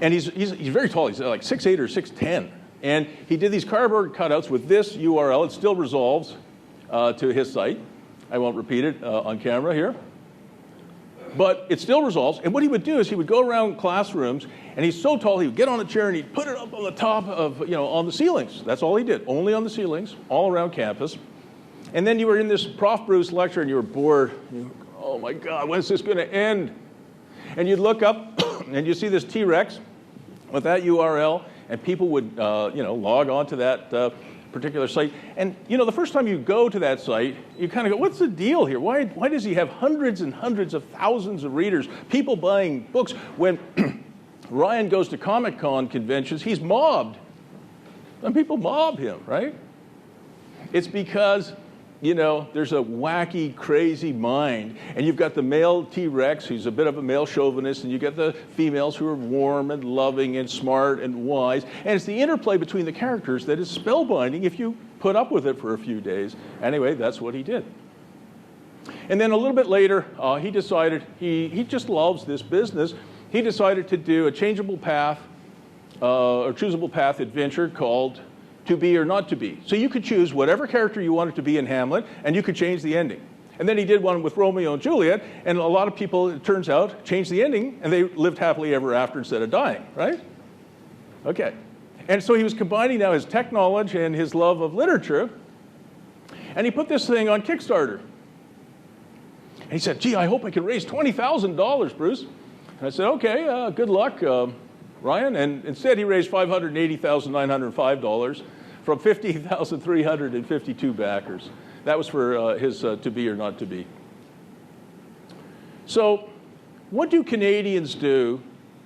And he's very tall. He's like 6'8" or 6'10". And he did these cardboard cutouts with this URL. It still resolves to his site. I won't repeat it on camera here. But it still resolves. And what he would do is he would go around classrooms, and he's so tall, he would get on a chair and he'd put it up on the top of, on the ceilings. That's all he did, only on the ceilings, all around campus. And then you were in this Prof Bruce lecture and you were bored. Oh my God, when's this going to end? And you'd look up and you see this T-Rex with that URL, and people would, log on to that particular site. And, the first time you go to that site, you kind of go, what's the deal here? Why does he have hundreds and hundreds of thousands of readers, people buying books? When Ryan goes to Comic-Con conventions, he's mobbed. And people mob him, right? It's because there's a wacky, crazy mind. And you've got the male T-Rex, who's a bit of a male chauvinist, and you've got the females who are warm and loving and smart and wise. And it's the interplay between the characters that is spellbinding if you put up with it for a few days. Anyway, that's what he did. And then a little bit later, he decided he just loves this business. He decided to do a changeable path, or choosable path adventure called To Be or Not to Be. So you could choose whatever character you wanted to be in Hamlet, and you could change the ending. And then he did one with Romeo and Juliet, and a lot of people, it turns out, changed the ending, and they lived happily ever after instead of dying, right? Okay. And so he was combining now his tech knowledge and his love of literature, and he put this thing on Kickstarter. And he said, gee, I hope I can raise $20,000, Bruce. And I said, okay, good luck, Ryan. And instead, he raised $580,905 from 50,352 backers. That was for his To Be or Not to Be. So what do Canadians do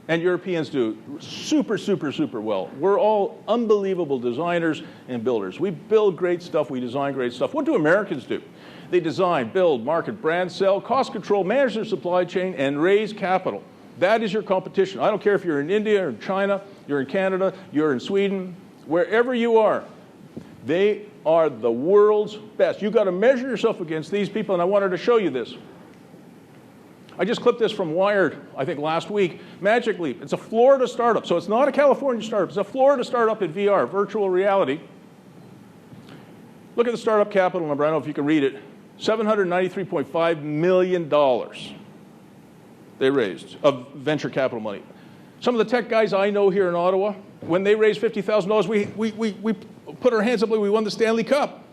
and Europeans do super, super, super well? We're all unbelievable designers and builders. We build great stuff. We design great stuff. What do Americans do? They design, build, market, brand, sell, cost control, manage their supply chain, and raise capital. That is your competition. I don't care if you're in India or in China, you're in Canada, you're in Sweden, wherever you are, they are the world's best. You've got to measure yourself against these people, and I wanted to show you this. I just clipped this from Wired, I think last week. Magic Leap. It's a Florida startup, so it's not a California startup. It's a Florida startup in VR, virtual reality. Look at the startup capital number. I don't know if you can read it. $793.5 million. They raised of venture capital money. Some of the tech guys I know here in Ottawa, when they raised $50,000, we put our hands up like we won the Stanley Cup.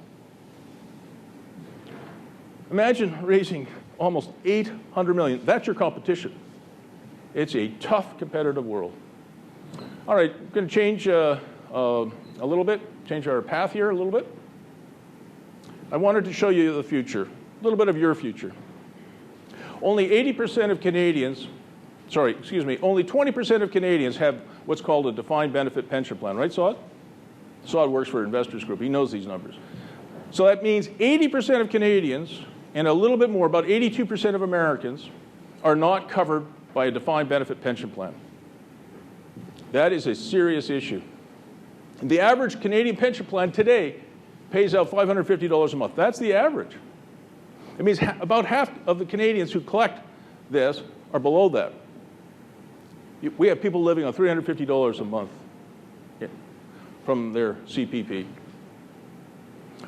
Imagine raising almost $800 million. That's your competition. It's a tough, competitive world. All right, I'm going to change a little bit, change our path here a little bit. I wanted to show you the future. A little bit of your future. Only 80% of Canadians, only 20% of Canadians have what's called a defined benefit pension plan, right, Saad? Saad works for Investors Group. He knows these numbers. So that means 80% of Canadians, and a little bit more, about 82% of Americans, are not covered by a defined benefit pension plan. That is a serious issue. The average Canadian pension plan today pays out $550 a month. That's the average. It means about half of the Canadians who collect this are below that. We have people living on $350 a month from their CPP.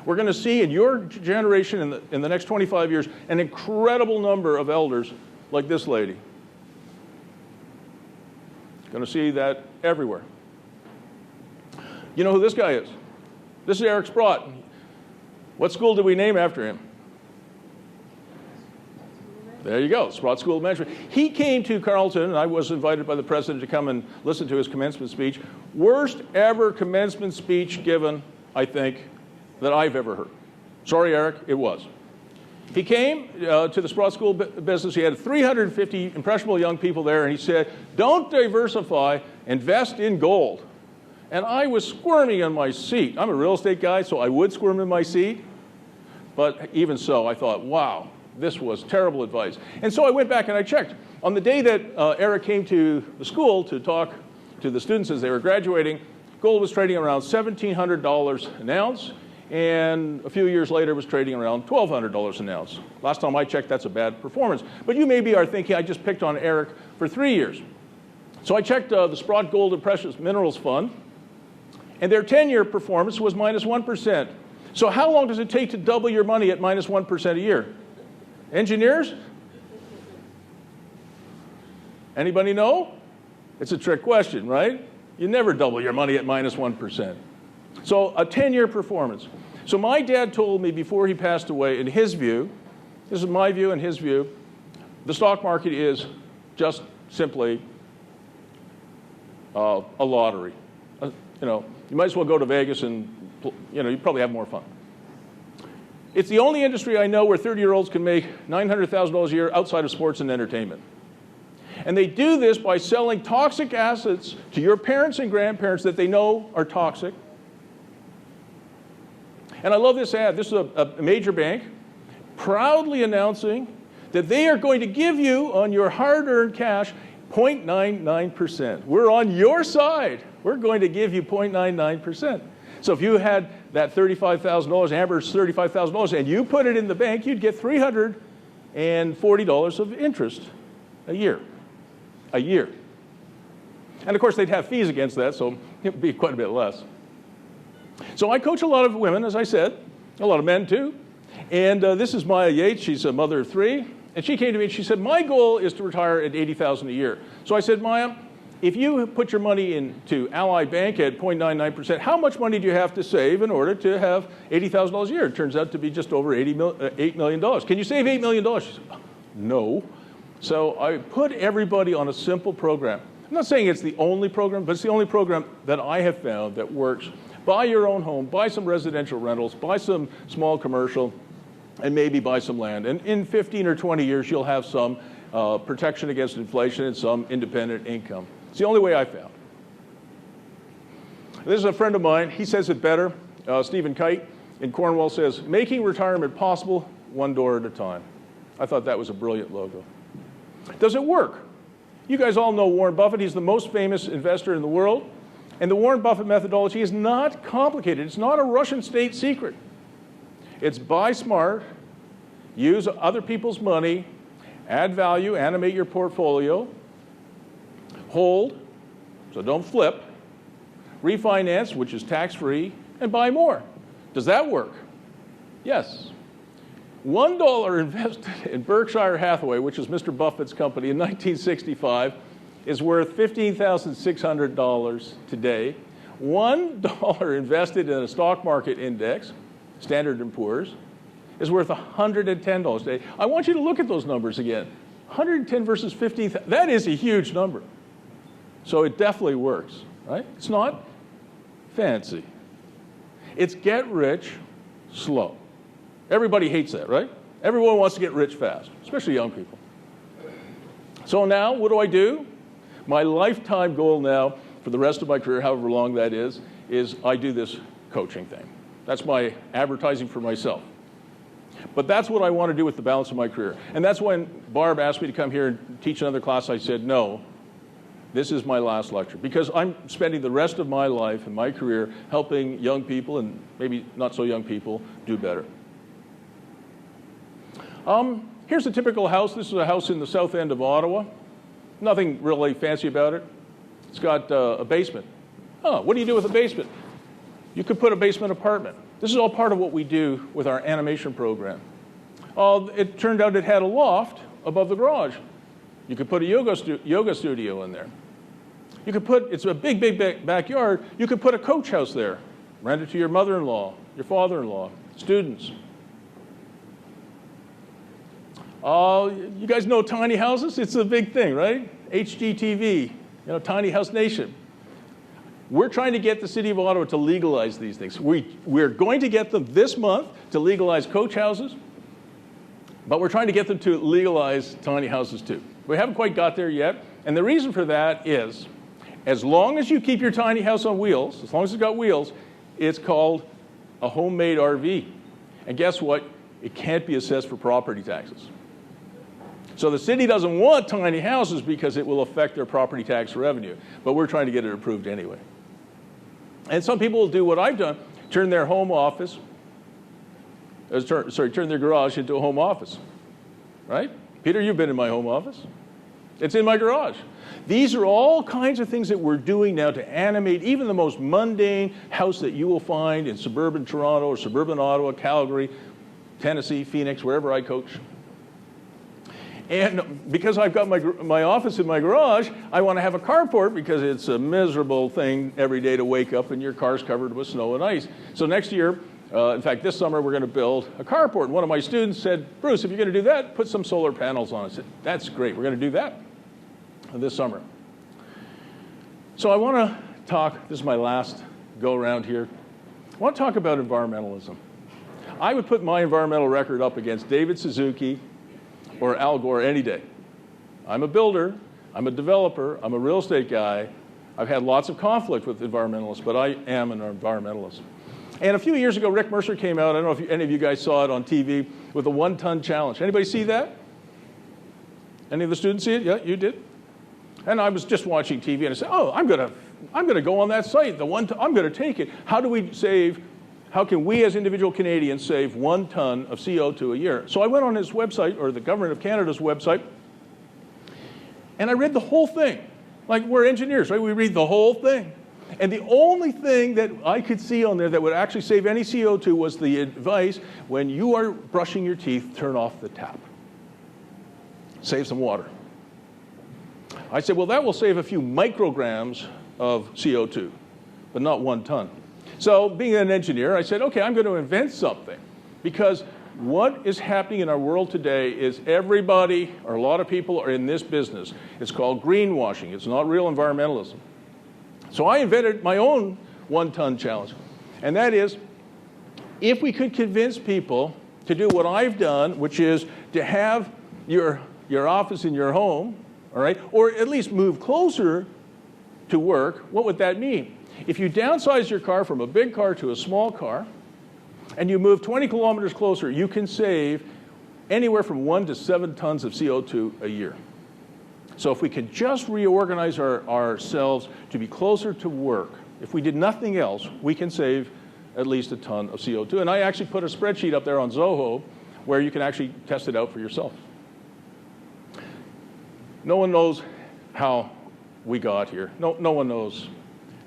We're going to see in your generation in the next 25 years an incredible number of elders like this lady. Going to see that everywhere. You know who this guy is? This is Eric Sprott. What school did we name after him? There you go, Sprott School of Management. He came to Carleton, and I was invited by the president to come and listen to his commencement speech. Worst ever commencement speech given, I think, that I've ever heard. Sorry, Eric, it was. He came to the Sprott School of Business. He had 350 impressionable young people there, and he said, don't diversify, invest in gold. And I was squirming in my seat. I'm a real estate guy, so I would squirm in my seat. But even so, I thought, wow, this was terrible advice. And so I went back and I checked. On the day that Eric came to the school to talk to the students as they were graduating, gold was trading around $1,700 an ounce, and a few years later was trading around $1,200 an ounce. Last time I checked, that's a bad performance. But you maybe are thinking, I just picked on Eric for 3 years. So I checked the Sprott Gold and Precious Minerals Fund, and their 10-year performance was minus 1%. So how long does it take to double your money at minus 1% a year? Engineers? Anybody know? It's a trick question, right? You never double your money at minus 1%. So a 10-year performance. So my dad told me before he passed away, in his view, this is my view and his view, the stock market is just simply a lottery. You might as well go to Vegas and, you probably have more fun. It's the only industry I know where 30-year-olds can make $900,000 a year outside of sports and entertainment. And they do this by selling toxic assets to your parents and grandparents that they know are toxic. And I love this ad. This is a major bank proudly announcing that they are going to give you on your hard-earned cash 0.99%. We're on your side. We're going to give you 0.99%. So if you had that $35,000, Amber's $35,000, and you put it in the bank, you'd get $340 of interest a year. A year. And of course, they'd have fees against that, so it would be quite a bit less. So I coach a lot of women, as I said, a lot of men too. And this is Maya Yates. She's a mother of 3. And she came to me and she said, my goal is to retire at $80,000 a year. So I said, Maya, if you put your money into Ally Bank at 0.99%, how much money do you have to save in order to have $80,000 a year? It turns out to be just over $8 million. Can you save $8 million? She said, no. So I put everybody on a simple program. I'm not saying it's the only program, but it's the only program that I have found that works. Buy your own home, buy some residential rentals, buy some small commercial, and maybe buy some land. And in 15 or 20 years, you'll have some protection against inflation and some independent income. It's the only way I found. This is a friend of mine. He says it better. Stephen Kite in Cornwall says, making retirement possible one door at a time. I thought that was a brilliant logo. Does it work? You guys all know Warren Buffett. He's the most famous investor in the world. And the Warren Buffett methodology is not complicated. It's not a Russian state secret. It's buy smart, use other people's money, add value, animate your portfolio, hold, so don't flip, refinance, which is tax-free, and buy more. Does that work? Yes. $1 invested in Berkshire Hathaway, which is Mr. Buffett's company, in 1965, is worth $15,600 today. $1 invested in a stock market index, Standard & Poor's, is worth $110 today. I want you to look at those numbers again. 110 versus 15, that is a huge number. So it definitely works, right? It's not fancy. It's get rich slow. Everybody hates that, right? Everyone wants to get rich fast, especially young people. So now, what do? My lifetime goal now, for the rest of my career, however long that is I do this coaching thing. That's my advertising for myself. But that's what I want to do with the balance of my career. And that's when Barb asked me to come here and teach another class. I said, no, this is my last lecture. Because I'm spending the rest of my life and my career helping young people, and maybe not so young people, do better. Here's a typical house. This is a house in the south end of Ottawa. Nothing really fancy about it. It's got a basement. What do you do with a basement? You could put a basement apartment. This is all part of what we do with our animation program. It turned out it had a loft above the garage. You could put a yoga studio in there. You could put, it's a big, big backyard. You could put a coach house there. Rent it to your mother-in-law, your father-in-law, students. You guys know tiny houses? It's a big thing, right? HGTV, Tiny House Nation. We're trying to get the city of Ottawa to legalize these things. We're going to get them this month to legalize coach houses, but we're trying to get them to legalize tiny houses too. We haven't quite got there yet, and the reason for that is, as long as you keep your tiny house on wheels, as long as it's got wheels, it's called a homemade RV. And guess what? It can't be assessed for property taxes. So the city doesn't want tiny houses because it will affect their property tax revenue, but we're trying to get it approved anyway. And some people will do what I've done, turn their home office, turn their garage into a home office, right? Peter, you've been in my home office. It's in my garage. These are all kinds of things that we're doing now to animate even the most mundane house that you will find in suburban Toronto or suburban Ottawa, Calgary, Tennessee, Phoenix, wherever I coach. And because I've got my office in my garage, I want to have a carport because it's a miserable thing every day to wake up and your car's covered with snow and ice. So next year, in fact, this summer, we're going to build a carport. One of my students said, Bruce, if you're going to do that, put some solar panels on it. I said, that's great. We're going to do that this summer. So I want to talk, this is my last go around here. I want to talk about environmentalism. I would put my environmental record up against David Suzuki or Al Gore any day. I'm a builder, I'm a developer, I'm a real estate guy. I've had lots of conflict with environmentalists, but I am an environmentalist. And a few years ago, Rick Mercer came out, I don't know if any of you guys saw it on TV, with a 1-ton challenge. Anybody see that? Any of the students see it? Yeah, you did? And I was just watching TV and I said, oh, I'm gonna go on that site, I'm gonna take it. How can we as individual Canadians save 1 ton of CO2 a year? So I went on his website, or the Government of Canada's website, and I read the whole thing. Like, we're engineers, right? We read the whole thing. And the only thing that I could see on there that would actually save any CO2 was the advice, when you are brushing your teeth, turn off the tap. Save some water. I said, well, that will save a few micrograms of CO2, but not 1 ton. So being an engineer, I said, okay, I'm going to invent something, because what is happening in our world today is everybody, or a lot of people, are in this business. It's called greenwashing. It's not real environmentalism. So I invented my own 1-ton challenge, and that is, if we could convince people to do what I've done, which is to have your office in your home, all right, or at least move closer to work, what would that mean? If you downsize your car from a big car to a small car, and you move 20 kilometers closer, you can save anywhere from 1 to 7 tons of CO2 a year. So if we could just reorganize ourselves to be closer to work, if we did nothing else, we can save at least a ton of CO2. And I actually put a spreadsheet up there on Zoho where you can actually test it out for yourself. No one knows how we got here. No one knows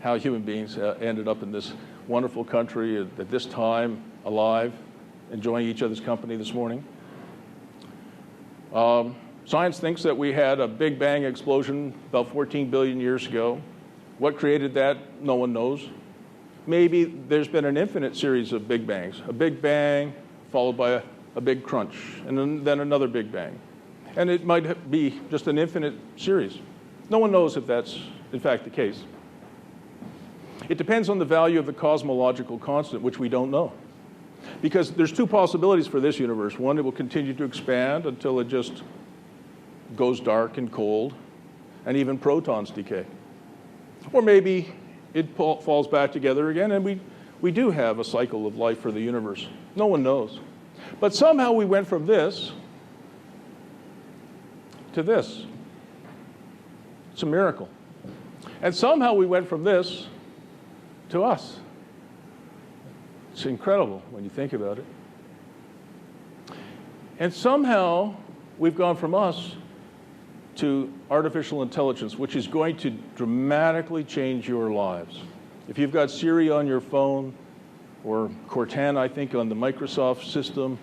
how human beings ended up in this wonderful country at this time, alive, enjoying each other's company this morning. Science thinks that we had a Big Bang explosion about 14 billion years ago. What created that? No one knows. Maybe there's been an infinite series of Big Bangs. A Big Bang followed by a big crunch, and then another Big Bang. And it might be just an infinite series. No one knows if that's, in fact, the case. It depends on the value of the cosmological constant, which we don't know. Because there's two possibilities for this universe. One, it will continue to expand until it just goes dark and cold, and even protons decay. Or maybe it falls back together again, and we do have a cycle of life for the universe. No one knows. But somehow we went from this to this. It's a miracle. And somehow we went from this to us. It's incredible when you think about it. And somehow we've gone from us to artificial intelligence, which is going to dramatically change your lives. If you've got Siri on your phone, or Cortana, I think, on the Microsoft system,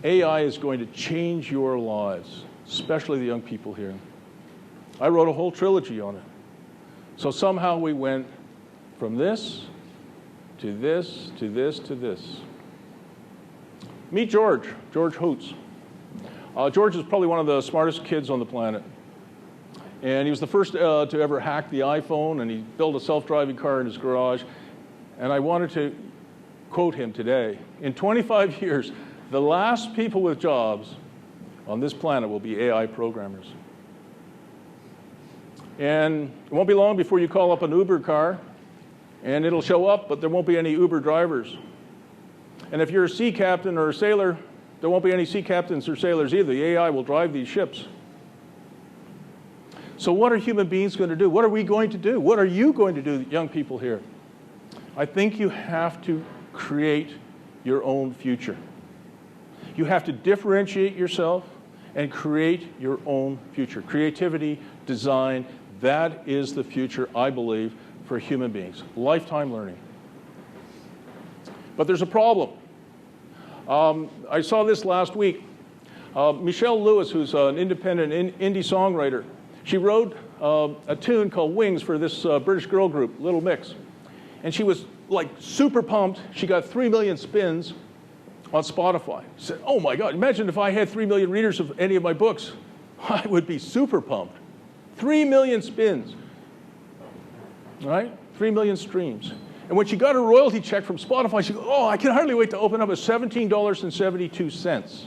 AI is going to change your lives, especially the young people here. I wrote a whole trilogy on it. So somehow we went from this to this, to this, to this. Meet George Hoots. George is probably one of the smartest kids on the planet. And he was the first to ever hack the iPhone, and he built a self-driving car in his garage. And I wanted to quote him today. In 25 years, the last people with jobs on this planet will be AI programmers. And it won't be long before you call up an Uber car, and it'll show up, but there won't be any Uber drivers. And if you're a sea captain or a sailor, there won't be any sea captains or sailors either. The AI will drive these ships. So what are human beings going to do? What are we going to do? What are you going to do, young people here? I think you have to create your own future. You have to differentiate yourself and create your own future. Creativity, design, that is the future, I believe, for human beings. Lifetime learning. But there's a problem. I saw this last week. Michelle Lewis, who's an independent indie songwriter, she wrote a tune called Wings for this British girl group, Little Mix. And she was like super pumped. She got 3 million spins on Spotify. She said, oh my God, imagine if I had 3 million readers of any of my books. I would be super pumped. 3 million spins, right? 3 million streams. And when she got her royalty check from Spotify, she goes, oh, I can hardly wait to open up at $17.72.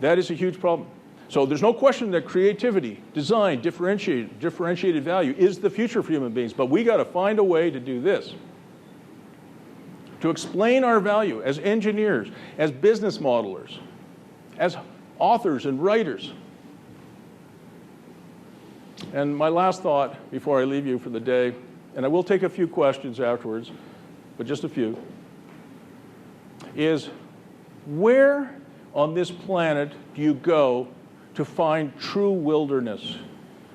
That is a huge problem. So there's no question that creativity, design, differentiated value is the future for human beings. But we got to find a way to do this. To explain our value as engineers, as business modelers, as authors and writers. And my last thought before I leave you for the day, and I will take a few questions afterwards, but just a few, is where on this planet do you go to find true wilderness,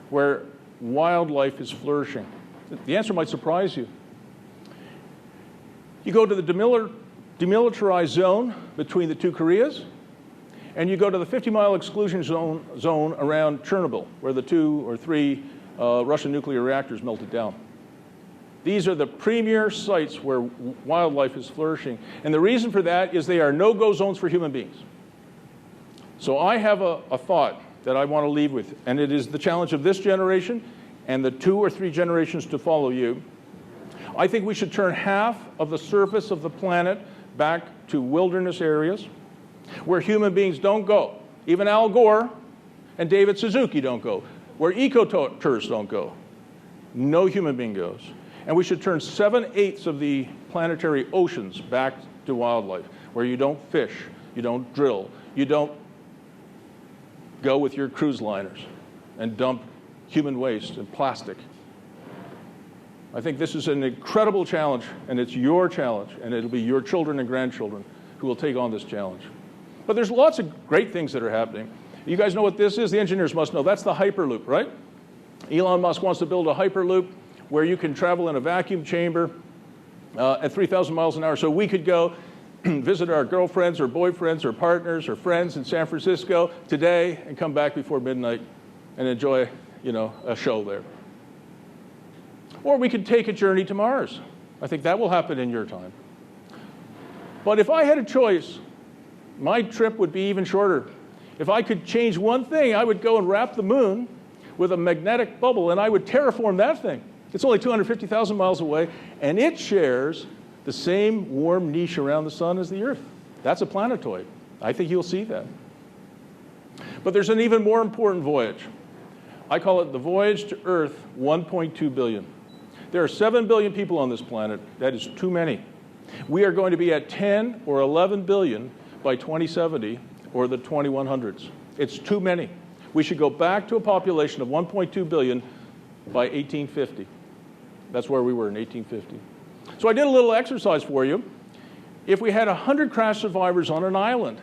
where wildlife is flourishing? The answer might surprise you. You go to the demilitarized zone between the two Koreas, and you go to the 50-mile exclusion zone around Chernobyl, where the 2 or 3 Russian nuclear reactors melted down. These are the premier sites where wildlife is flourishing. And the reason for that is they are no-go zones for human beings. So I have a thought that I want to leave with, and it is the challenge of this generation and the 2 or 3 generations to follow you. I think we should turn half of the surface of the planet back to wilderness areas where human beings don't go. Even Al Gore and David Suzuki don't go. Where eco-tourists don't go. No human being goes. And we should turn 7/8 of the planetary oceans back to wildlife, where you don't fish, you don't drill, you don't go with your cruise liners and dump human waste and plastic. I think this is an incredible challenge, and it's your challenge, and it'll be your children and grandchildren who will take on this challenge. But there's lots of great things that are happening. You guys know what this is? The engineers must know. That's the Hyperloop, right? Elon Musk wants to build a Hyperloop where you can travel in a vacuum chamber at 3,000 miles an hour. So we could go visit our girlfriends or boyfriends or partners or friends in San Francisco today and come back before midnight and enjoy, a show there. Or we could take a journey to Mars. I think that will happen in your time. But if I had a choice, my trip would be even shorter. If I could change one thing, I would go and wrap the moon with a magnetic bubble, and I would terraform that thing. It's only 250,000 miles away, and it shares the same warm niche around the sun as the Earth. That's a planetoid. I think you'll see that. But there's an even more important voyage. I call it the voyage to Earth 1.2 billion. There are 7 billion people on this planet. That is too many. We are going to be at 10 or 11 billion by 2070 or the 2100s. It's too many. We should go back to a population of 1.2 billion by 1850. That's where we were in 1850. So I did a little exercise for you. If we had 100 crash survivors on an island,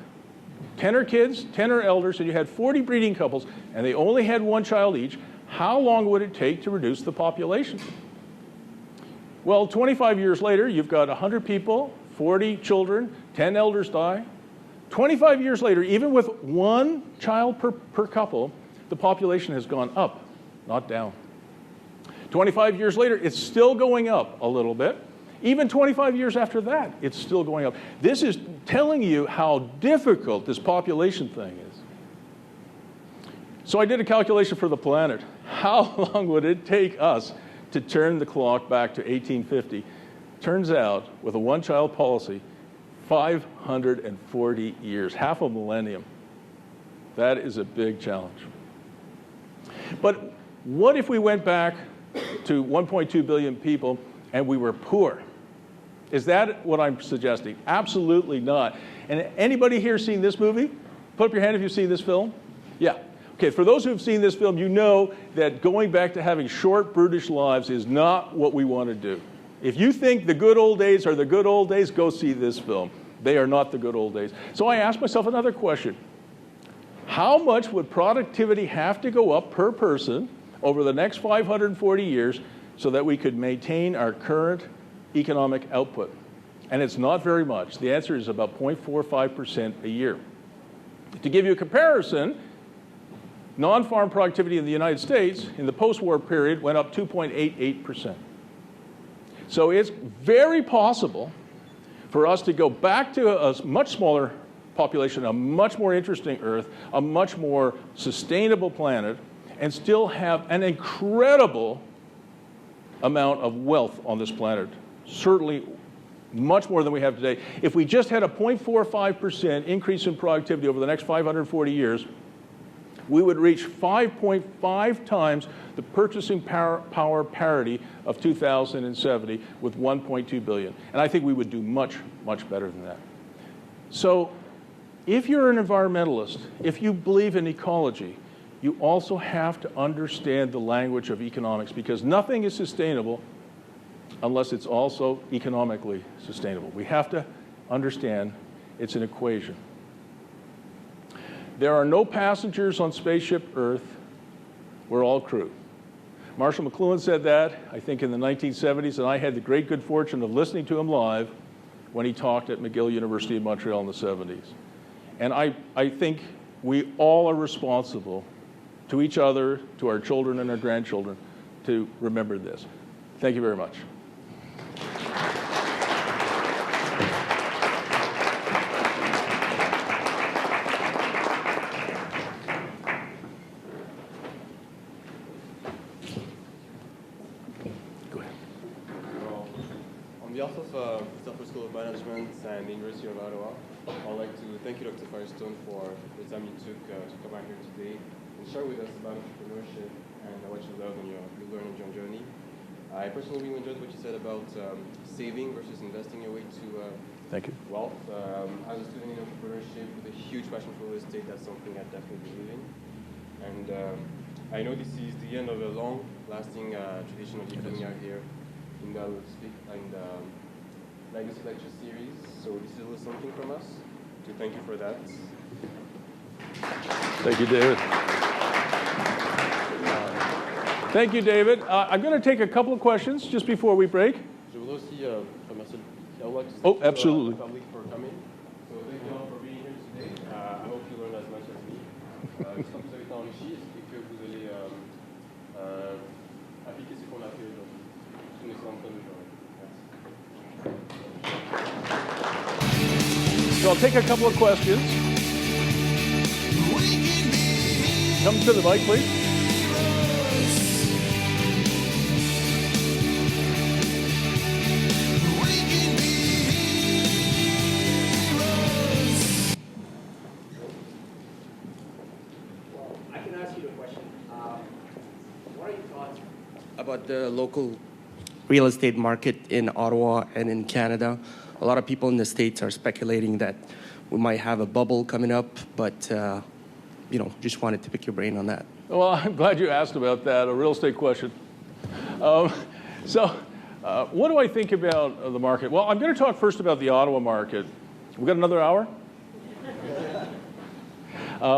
10 are kids, 10 are elders, and you had 40 breeding couples, and they only had one child each, how long would it take to reduce the population? Well, 25 years later, you've got 100 people, 40 children, 10 elders die. 25 years later, even with one child per couple, the population has gone up, not down. 25 years later, it's still going up a little bit. Even 25 years after that, it's still going up. This is telling you how difficult this population thing is. So I did a calculation for the planet. How long would it take us to turn the clock back to 1850? Turns out, with a one-child policy, 540 years, half a millennium. That is a big challenge. But what if we went back to 1.2 billion people and we were poor? Is that what I'm suggesting? Absolutely not. And anybody here seen this movie? Put up your hand if you've seen this film. Yeah. Okay, for those who have seen this film, you know that going back to having short, brutish lives is not what we want to do. If you think the good old days are the good old days, go see this film. They are not the good old days. So I asked myself another question. How much would productivity have to go up per person over the next 540 years so that we could maintain our current economic output? And it's not very much. The answer is about 0.45% a year. To give you a comparison, non-farm productivity in the United States in the post-war period went up 2.88%. So it's very possible for us to go back to a much smaller population, a much more interesting Earth, a much more sustainable planet, and still have an incredible amount of wealth on this planet. Certainly much more than we have today. If we just had a 0.45% increase in productivity over the next 540 years, we would reach 5.5 times the purchasing power parity of 2070 with 1.2 billion. And I think we would do much, much better than that. So if you're an environmentalist, if you believe in ecology, you also have to understand the language of economics, because nothing is sustainable unless it's also economically sustainable. We have to understand it's an equation. There are no passengers on spaceship Earth. We're all crew. Marshall McLuhan said that, I think, in the 1970s, and I had the great good fortune of listening to him live when he talked at McGill University in Montreal in the 70s. And I think we all are responsible to each other, to our children and our grandchildren, to remember this. Thank you very much. On behalf of the Telfer School of Management and the University of Ottawa, I'd like to thank you, Dr. Firestone, for the time you took to come out here today and share with us about entrepreneurship and what you learned on your journey. I personally really enjoyed what you said about saving versus investing your way to Thank you. wealth. As a student in entrepreneurship with a huge passion for real estate, that's something I definitely believe in. And I know this is the end of a long-lasting tradition of you coming out here in the Legacy Lecture Series. So this is a little something from us to thank you for that. Thank you, David. Thank you, David. I'm going to take a couple of questions just before we break. Je voudrais aussi remercier absolutely. the public for coming. So thank you all for being here today. I hope you learned as much as me. J'espère que vous avez été enrichis et que vous allez appliquer ce qu'on a fait aujourd'hui. Une excellente fin de journée. Merci. So I'll take a couple of questions. Come to the mic, please. We can be about the local real estate market in Ottawa and in Canada. A lot of people in the States are speculating that we might have a bubble coming up, but just wanted to pick your brain on that. Well, I'm glad you asked about that, a real estate question. What do I think about the market? Well, I'm going to talk first about the Ottawa market. We got another hour?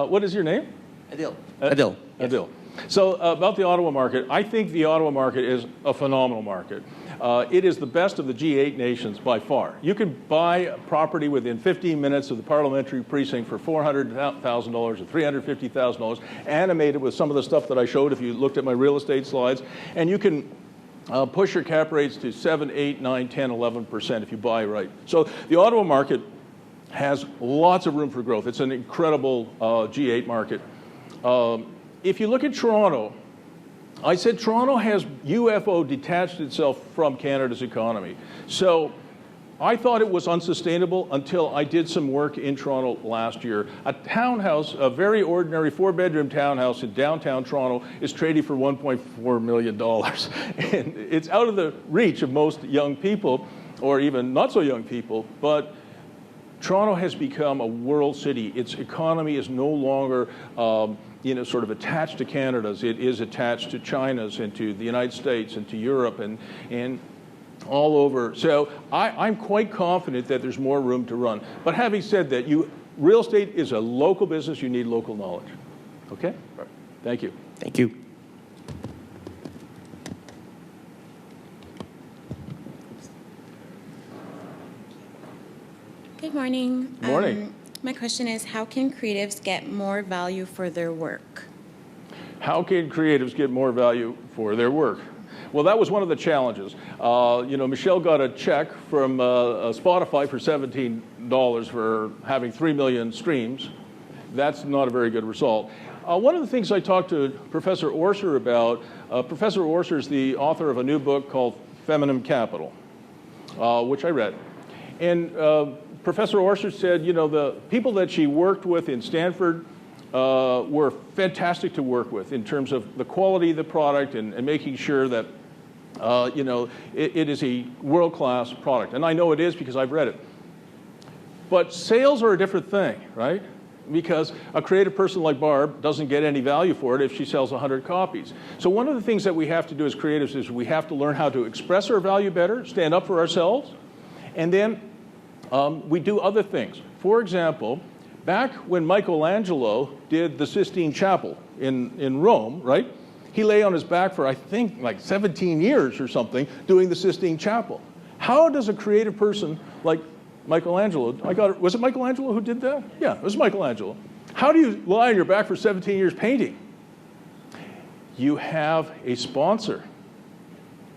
What is your name? Adil. Adil. Yes. Adil. So about the Ottawa market, I think the Ottawa market is a phenomenal market. It is the best of the G8 nations by far. You can buy a property within 15 minutes of the parliamentary precinct for $400,000 or $350,000, animated with some of the stuff that I showed if you looked at my real estate slides. And you can push your cap rates to 7, 8, 9, 10, 11% if you buy right. So the Ottawa market has lots of room for growth. It's an incredible G8 market. If you look at Toronto, I said Toronto has UFO detached itself from Canada's economy. So I thought it was unsustainable until I did some work in Toronto last year. A townhouse, a very ordinary 4-bedroom townhouse in downtown Toronto is trading for $1.4 million. And it's out of the reach of most young people, or even not so young people, but Toronto has become a world city. Its economy is no longer sort of attached to Canada's. It is attached to China's and to the United States and to Europe and all over. So I'm quite confident that there's more room to run. But having said that, real estate is a local business. You need local knowledge. Okay? Thank you. Thank you. Good morning. Good morning. My question is, how can creatives get more value for their work? How can creatives get more value for their work? Well, that was one of the challenges. Michelle got a check from Spotify for $17 for having 3 million streams. That's not a very good result. One of the things I talked to Professor Orser about, Professor Orser is the author of a new book called Feminine Capital, which I read. And Professor Orser said, the people that she worked with in Stanford were fantastic to work with in terms of the quality of the product and making sure that, it is a world-class product. And I know it is because I've read it. But sales are a different thing, right? Because a creative person like Barb doesn't get any value for it if she sells 100 copies. So one of the things that we have to do as creatives is we have to learn how to express our value better, stand up for ourselves, and then we do other things. For example, back when Michelangelo did the Sistine Chapel in Rome, right? He lay on his back for, I think, like 17 years or something doing the Sistine Chapel. How does a creative person like Michelangelo, was it Michelangelo who did that? Yeah, it was Michelangelo. How do you lie on your back for 17 years painting? You have a sponsor.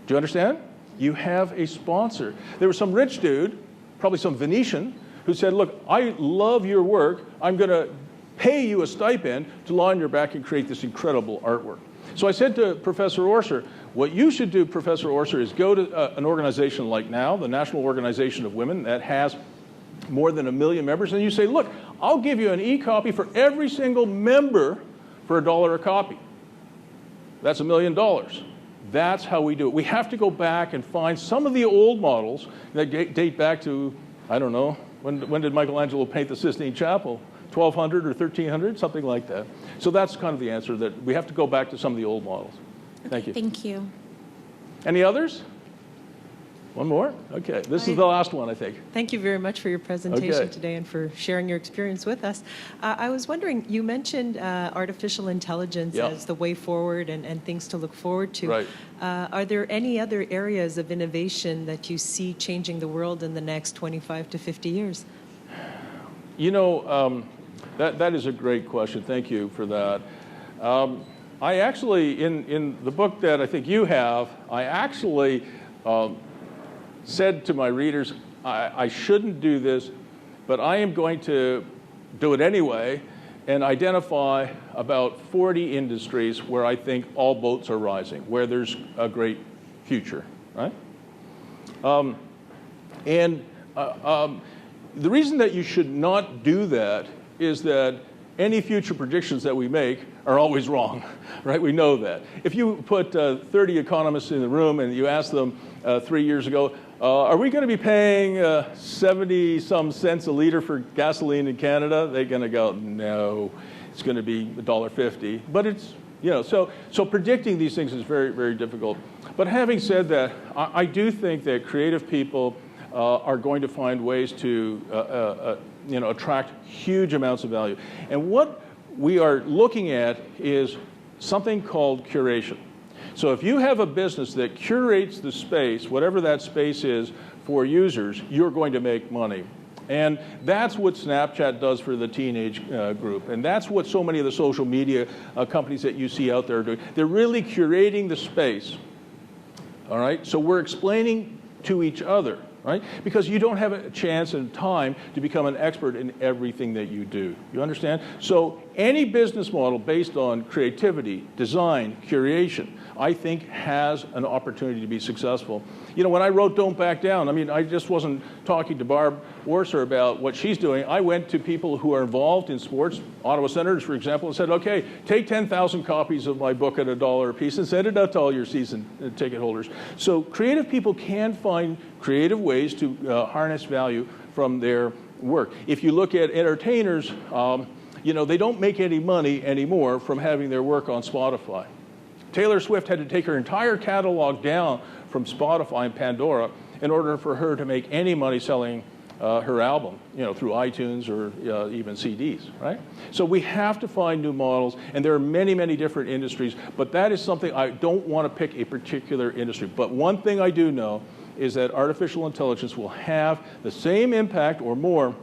Do you understand? You have a sponsor. There was some rich dude, probably some Venetian, who said, look, I love your work. I'm going to pay you a stipend to lie on your back and create this incredible artwork. So I said to Professor Orser, what you should do, Professor Orser, is go to an organization like NOW, the National Organization of Women, that has more than 1 million members, and you say, look, I'll give you an e-copy for every single member for $1 a copy. That's $1 million. That's how we do it. We have to go back and find some of the old models that date back to, I don't know, when did Michelangelo paint the Sistine Chapel? 1200 or 1300, something like that. So that's kind of the answer, that we have to go back to some of the old models. Thank you. Thank you. Any others? One more? Okay, this is the last one, I think. Thank you very much for your presentation Okay. today and for sharing your experience with us. I was wondering, you mentioned artificial intelligence Yeah. as the way forward and things to look forward to. Right. Are there any other areas of innovation that you see changing the world in the next 25 to 50 years? That is a great question. Thank you for that. I actually, in the book that I think you have, I actually said to my readers, I shouldn't do this, but I am going to do it anyway and identify about 40 industries where I think all boats are rising, where there's a great future, right? The reason that you should not do that is that any future predictions that we make are always wrong, right? We know that. If you put 30 economists in the room and you ask them 3 years ago, are we going to be paying 70-some cents a liter for gasoline in Canada? They're going to go, no, it's going to be $1.50. But it's, so predicting these things is very, very difficult. But having said that, I do think that creative people are going to find ways to attract huge amounts of value. And what we are looking at is something called curation. So if you have a business that curates the space, whatever that space is, for users, you're going to make money. And that's what Snapchat does for the teenage group. And that's what so many of the social media companies that you see out there are doing. They're really curating the space. All right? So we're explaining to each other, right? Because you don't have a chance and time to become an expert in everything that you do. You understand? So any business model based on creativity, design, curation, I think has an opportunity to be successful. When I wrote Don't Back Down, I just wasn't talking to Barbara Orser about what she's doing. I went to people who are involved in sports, Ottawa Senators, for example, and said, okay, take 10,000 copies of my book at $1 a piece and send it out to all your season ticket holders. So creative people can find creative ways to harness value from their work. If you look at entertainers, they don't make any money anymore from having their work on Spotify. Taylor Swift had to take her entire catalog down from Spotify and Pandora in order for her to make any money selling her album, through iTunes or even CDs, right? So we have to find new models, and there are many, many different industries, but that is something I don't want to pick a particular industry. But one thing I do know is that artificial intelligence will have the same impact or more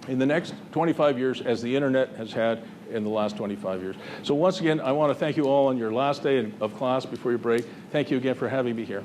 in the next 25 years as the internet has had in the last 25 years. So once again, I want to thank you all on your last day of class before your break. Thank you again for having me here.